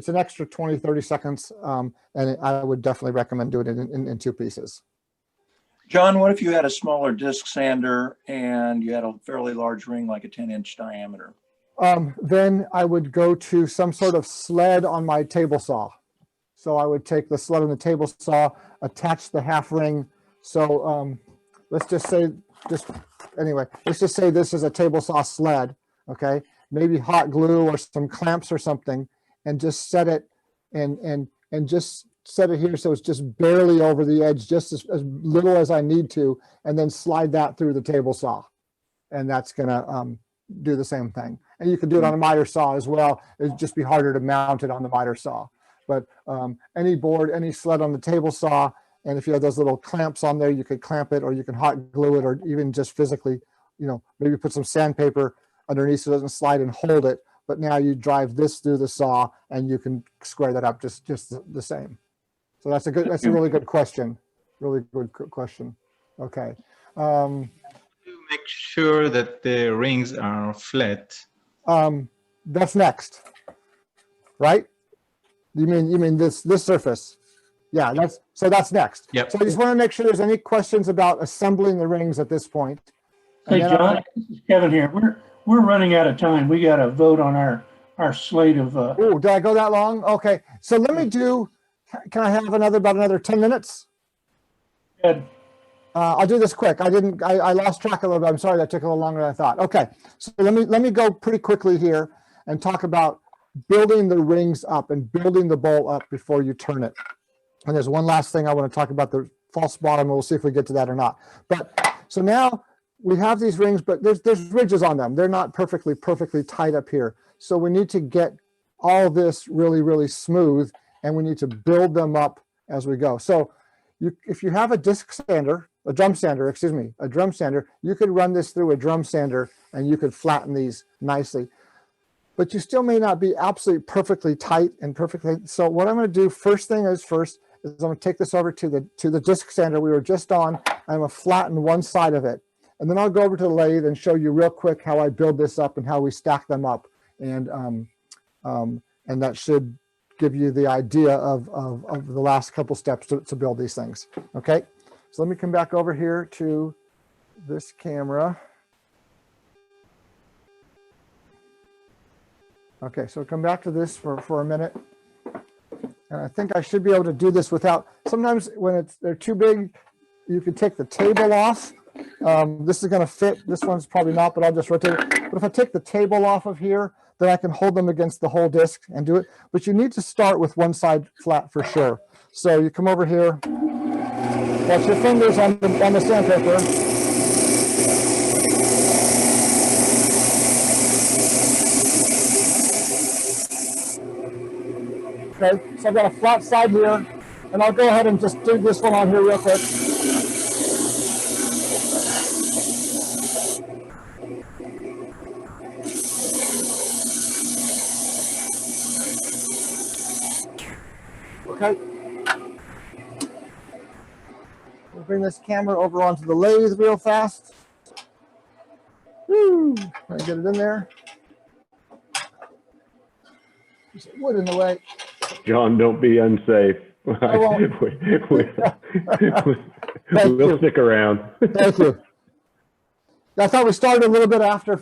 an extra 20, 30 seconds. And I would definitely recommend doing it in two pieces. John, what if you had a smaller disc sander and you had a fairly large ring, like a 10-inch diameter? Then I would go to some sort of sled on my table saw. So I would take the sled on the table saw, attach the half ring. So let's just say, let's just say this is a table saw sled, okay? Maybe hot glue or some clamps or something, and just set it and just set it here so it's just barely over the edge, just as little as I need to, and then slide that through the table saw. And that's gonna do the same thing. And you can do it on a miter saw as well. It'd just be harder to mount it on the miter saw. But any board, any sled on the table saw, and if you have those little clamps on there, you could clamp it, or you can hot glue it, or even just physically, maybe put some sandpaper underneath so it doesn't slide and hold it. But now you drive this through the saw and you can square that up just the same. So that's a really good question. Really good question. Okay. Make sure that the rings are flat. That's next, right? You mean this surface? Yeah, that's next. Yep. So I just want to make sure there's any questions about assembling the rings at this point. Hey, John, this is Kevin here. We're running out of time. We got to vote on our slate of. Oh, did I go that long? Okay, so let me do. Can I have about another 10 minutes? Good. I'll do this quick. I lost track a little bit. I'm sorry that took a little longer than I thought. Okay, so let me go pretty quickly here and talk about building the rings up and building the bowl up before you turn it. And there's one last thing I want to talk about, the false bottom. We'll see if we get to that or not. But so now we have these rings, but there's ridges on them. They're not perfectly tight up here. So we need to get all this really, really smooth, and we need to build them up as we go. So if you have a drum sander, you could run this through a drum sander and you could flatten these nicely. But you still may not be absolutely perfectly tight and perfectly. So what I'm going to do first thing is I'm going to take this over to the disc sander we were just on. I'm going to flatten one side of it. And then I'll go over to the lathe and show you real quick how I build this up and how we stack them up. And that should give you the idea of the last couple steps to build these things. Okay, so let me come back over here to this camera. Okay, so come back to this for a minute. And I think I should be able to do this without, sometimes when they're too big, you can take the table off. This is going to fit. This one's probably not, but I'll just rotate it. But if I take the table off of here, then I can hold them against the whole disc and do it. But you need to start with one side flat for sure. So you come over here, watch your fingers on the sandpaper. Okay, so I've got a flat side here, and I'll go ahead and just do this one on here real quick. Okay. We'll bring this camera over onto the lathe real fast. Woo! Can I get it in there? There's wood in the way. John, don't be unsafe. I won't. We'll stick around. Thank you. I thought we started a little bit after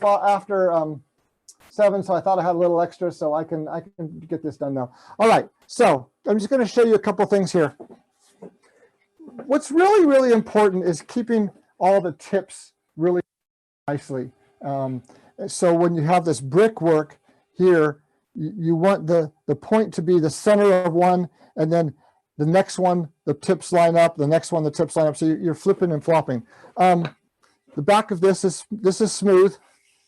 7, so I thought I had a little extra, so I can get this done now. All right, so I'm just going to show you a couple things here. What's really, really important is keeping all the tips really nicely. So when you have this brickwork here, you want the point to be the center of one, and then the next one, the tips line up, the next one, the tips line up. So you're flipping and flopping. The back of this is smooth.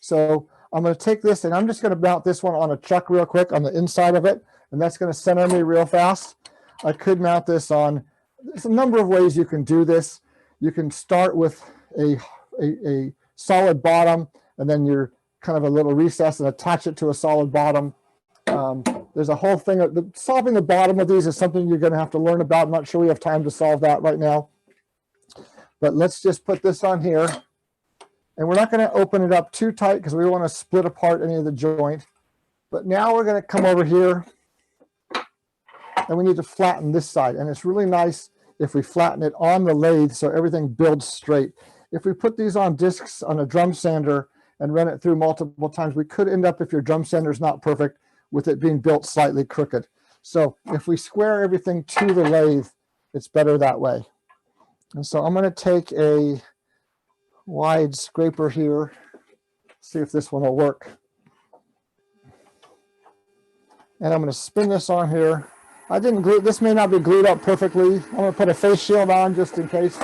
So I'm going to take this and I'm just going to mount this one on a chuck real quick on the inside of it. And that's going to center me real fast. I could mount this on, there's a number of ways you can do this. You can start with a solid bottom and then you're kind of a little recess and attach it to a solid bottom. There's a whole thing. Solving the bottom of these is something you're going to have to learn about. I'm not sure we have time to solve that right now. But let's just put this on here. And we're not going to open it up too tight because we want to split apart any of the joint. But now we're going to come over here and we need to flatten this side. And it's really nice if we flatten it on the lathe so everything builds straight. If we put these on discs on a drum sander and run it through multiple times, we could end up, if your drum sander is not perfect, with it being built slightly crooked. So if we square everything to the lathe, it's better that way. And so I'm going to take a wide scraper here, see if this one will work. And I'm going to spin this on here. I didn't glue, this may not be glued up perfectly. I'm going to put a face shield on just in case.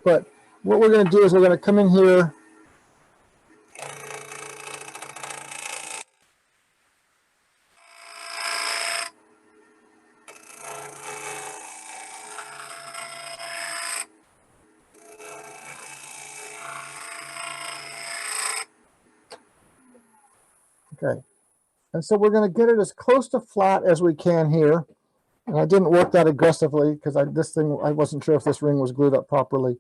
But what we're going to do is we're going to come in here. Okay, and so we're going to get it as close to flat as we can here. And I didn't work that aggressively because I wasn't sure if this ring was glued up properly.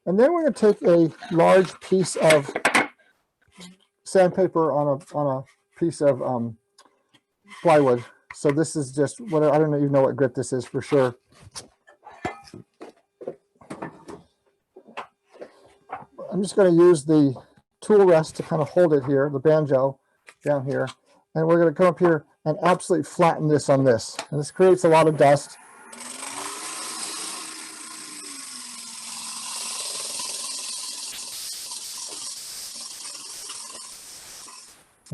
And then we're going to take a large piece of sandpaper on a piece of plywood. So this is just what, I don't even know what grit this is for sure. I'm just going to use the tool rest to kind of hold it here, the banjo down here. And we're going to come up here and absolutely flatten this on this. And this creates a lot of dust.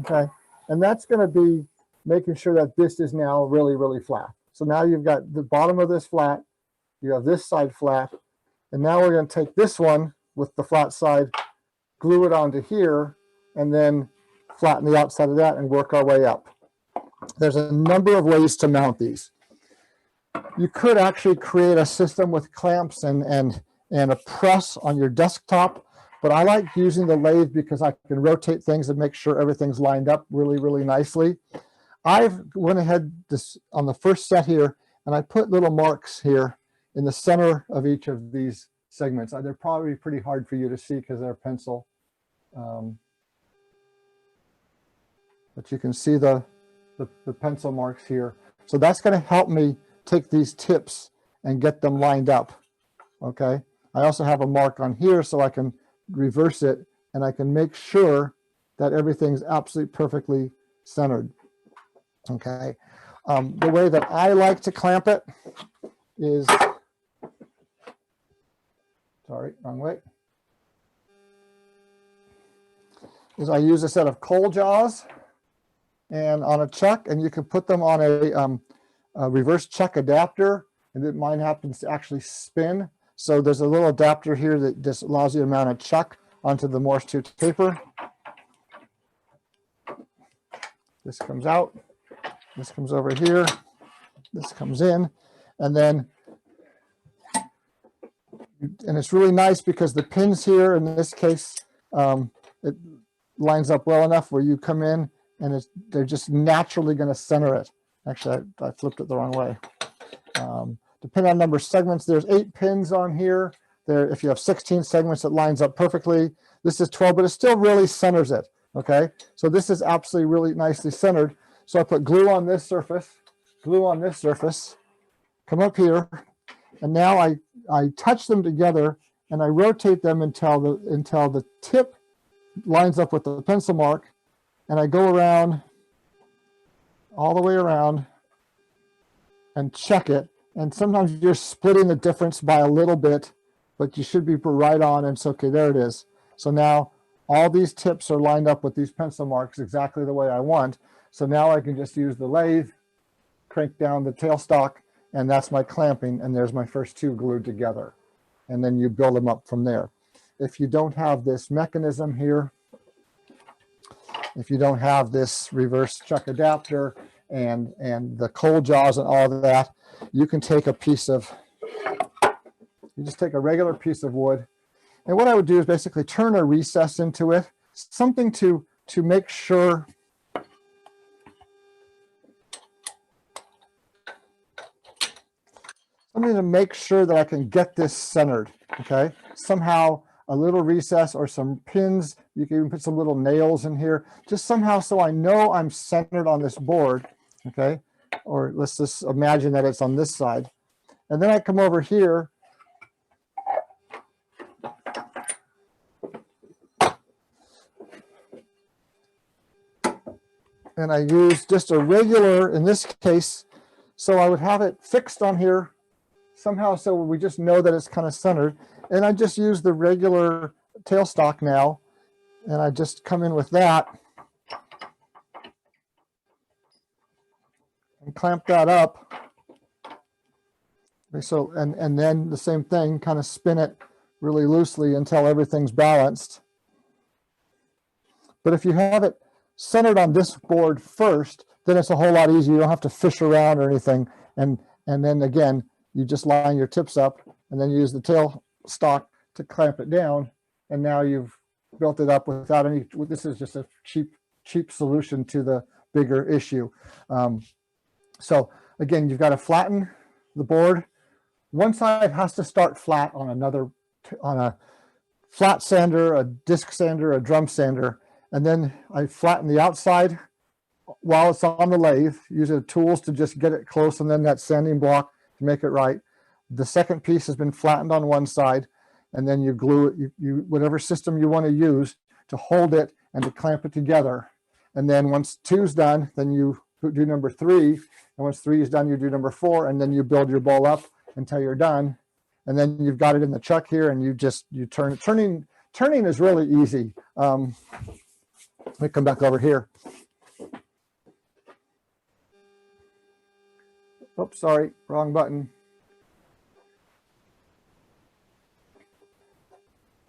Okay, and that's going to be making sure that this is now really, really flat. So now you've got the bottom of this flat, you have this side flat, and now we're going to take this one with the flat side, glue it onto here, and then flatten the outside of that and work our way up. There's a number of ways to mount these. You could actually create a system with clamps and a press on your desktop, but I like using the lathe because I can rotate things and make sure everything's lined up really, really nicely. I've went ahead on the first set here, and I put little marks here in the center of each of these segments. They're probably pretty hard for you to see because they're pencil. But you can see the pencil marks here. So that's going to help me take these tips and get them lined up. Okay. I also have a mark on here so I can reverse it and I can make sure that everything's absolutely perfectly centered. Okay. The way that I like to clamp it is, sorry, wrong way, is I use a set of coal jaws and on a chuck, and you can put them on a reverse chuck adapter, and mine happens to actually spin. So there's a little adapter here that just allows you to mount a chuck onto the Morse 2 taper. This comes out, this comes over here, this comes in, and then, and it's really nice because the pins here, in this case, it lines up well enough where you come in and they're just naturally going to center it. Actually, I flipped it the wrong way. Depending on number of segments, there's 8 pins on here. If you have 16 segments, it lines up perfectly. This is 12, but it still really centers it. Okay, so this is absolutely really nicely centered. So I put glue on this surface, glue on this surface, come up here, and now I touch them together and I rotate them until the tip lines up with the pencil mark, and I go around all the way around and check it. And sometimes you're splitting the difference by a little bit, but you should be right on. And so, okay, there it is. So now all these tips are lined up with these pencil marks exactly the way I want. So now I can just use the lathe crank down the tailstock, and that's my clamping, and there's my first two glued together. And then you build them up from there. If you don't have this mechanism here, if you don't have this reverse chuck adapter and the cold jaws and all of that, you can take a piece of, you just take a regular piece of wood. And what I would do is basically turn a recess into it, something to make sure that I can get this centered, okay? Somehow a little recess or some pins, you can even put some little nails in here, just somehow so I know I'm centered on this board, okay? Or let's just imagine that it's on this side. And then I come over here and I use just a regular, in this case, so I would have it fixed on here somehow so we just know that it's kind of centered. And I just use the regular tailstock now, and I just come in with that and clamp that up. So, and then the same thing, kind of spin it really loosely until everything's balanced. But if you have it centered on this board first, then it's a whole lot easier. You don't have to fish around or anything. And then again, you just line your tips up and then use the tail stock to clamp it down. And now you've built it up without any, this is just a cheap solution to the bigger issue. So again, you've got to flatten the board. One side has to start flat on on a flat sander, a disc sander, a drum sander. And then I flatten the outside while it's on the lathe, using tools to just get it close, and then that sanding block to make it right. The second piece has been flattened on one side, and then you glue it, you whatever system you want to use to hold it and to clamp it together. And then once 2's done, then you do number 3. And once 3 is done, you do number 4, and then you build your bowl up until you're done. And then you've got it in the chuck here, and you turn it. Turning is really easy. Let me come back over here. Oops, sorry, wrong button.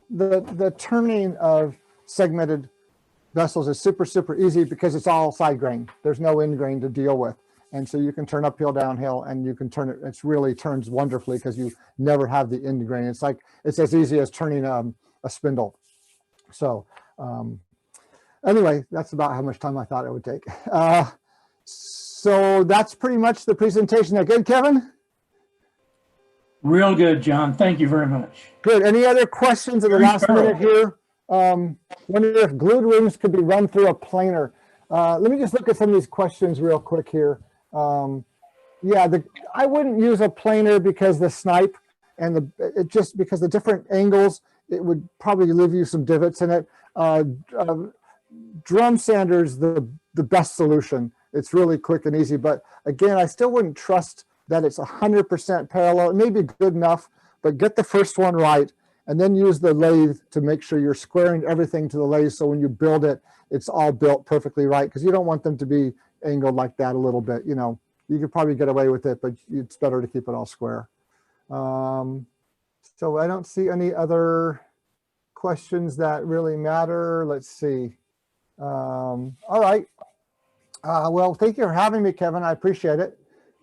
The turning of segmented vessels is super easy because it's all side grain. There's no end grain to deal with. And so you can turn uphill, downhill, and you can turn it. It really turns wonderfully because you never have the end grain. It's as easy as turning a spindle. So anyway, that's about how much time I thought it would take. So that's pretty much the presentation. That good, Kevin? Real good, John. Thank you very much. Good. Any other questions at the last minute here? Wonder if glued rings could be run through a planer. Let me just look at some of these questions real quick here. Yeah, I wouldn't use a planer because the snipe and just because the different angles, it would probably leave you some divots in it. Drum sander's the best solution. It's really quick and easy, but again, I still wouldn't trust that it's 100% parallel. It may be good enough, but get the first one right, and then use the lathe to make sure you're squaring everything to the lathe, so when you build it, it's all built perfectly right, because you don't want them to be angled like that a little bit. You know, you could probably get away with it, but it's better to keep it all square. So I don't see any other questions that really matter. Let's see. All right. Well, thank you for having me, Kevin. I appreciate it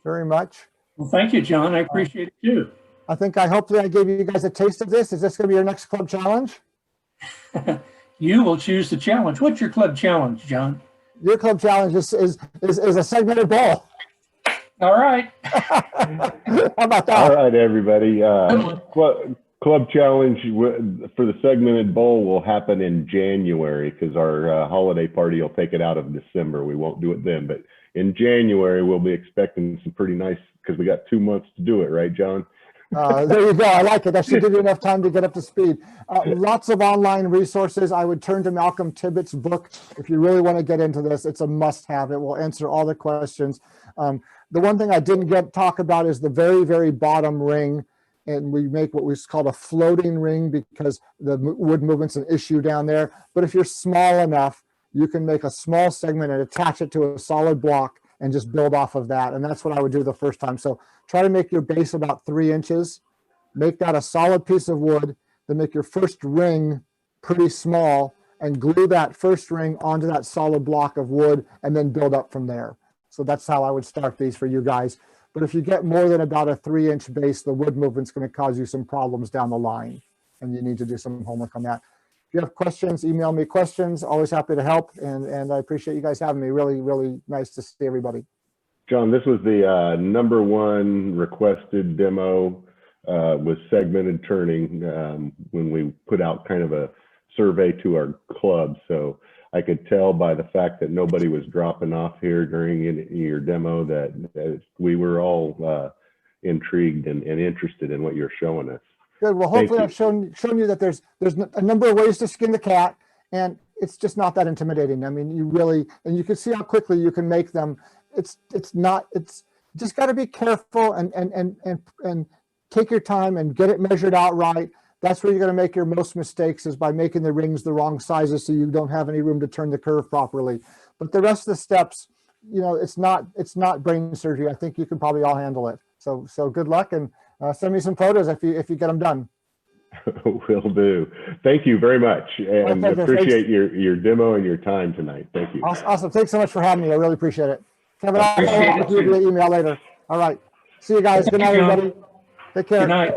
very much. Well, thank you, John. I appreciate it too. Hopefully I gave you guys a taste of this. Is this going to be your next club challenge? You will choose the challenge. What's your club challenge, John? Your club challenge is a segmented bowl. All right. How about that? All right, everybody. Club challenge for the segmented bowl will happen in January because our holiday party will take it out of December. We won't do it then, but in January we'll be expecting some pretty nice, because we got 2 months to do it, right, John? There you go. I like it. That should give you enough time to get up to speed. Lots of online resources. I would turn to Malcolm Tibbitt's book if you really want to get into this. It's a must-have. It will answer all the questions. The one thing I didn't talk about is the very, very bottom ring. And we make what we call a floating ring because the wood movement's an issue down there. But if you're small enough, you can make a small segment and attach it to a solid block and just build off of that. And that's what I would do the first time. So try to make your base about 3 inches, make that a solid piece of wood, then make your first ring pretty small and glue that first ring onto that solid block of wood and then build up from there. So that's how I would start these for you guys. But if you get more than about a 3-inch base, the wood movement's going to cause you some problems down the line, and you need to do some homework on that. If you have questions, email me questions. Always happy to help, and I appreciate you guys having me. Really, really nice to see everybody. John, this was the #1 requested demo with segmented turning when we put out kind of a survey to our club. So I could tell by the fact that nobody was dropping off here during your demo that we were all intrigued and interested in what you're showing us. Good. Well, hopefully I've shown you that there's a number of ways to skin the cat, and it's just not that intimidating. I mean, you really, and you can see how quickly you can make them. It's just got to be careful and take your time and get it measured out right. That's where you're going to make your most mistakes, is by making the rings the wrong sizes so you don't have any room to turn the curve properly. But the rest of the steps, you know, it's not brain surgery. I think you can probably all handle it. So good luck, and send me some photos if you get them done. Will do. Thank you very much, and appreciate Thanks. your demo and your time tonight. Thank you. Awesome. Thanks so much for having me. I really appreciate it. Kevin, I'll follow up with you via email later. All right. See you guys. Good night, everybody. Take care. Good night.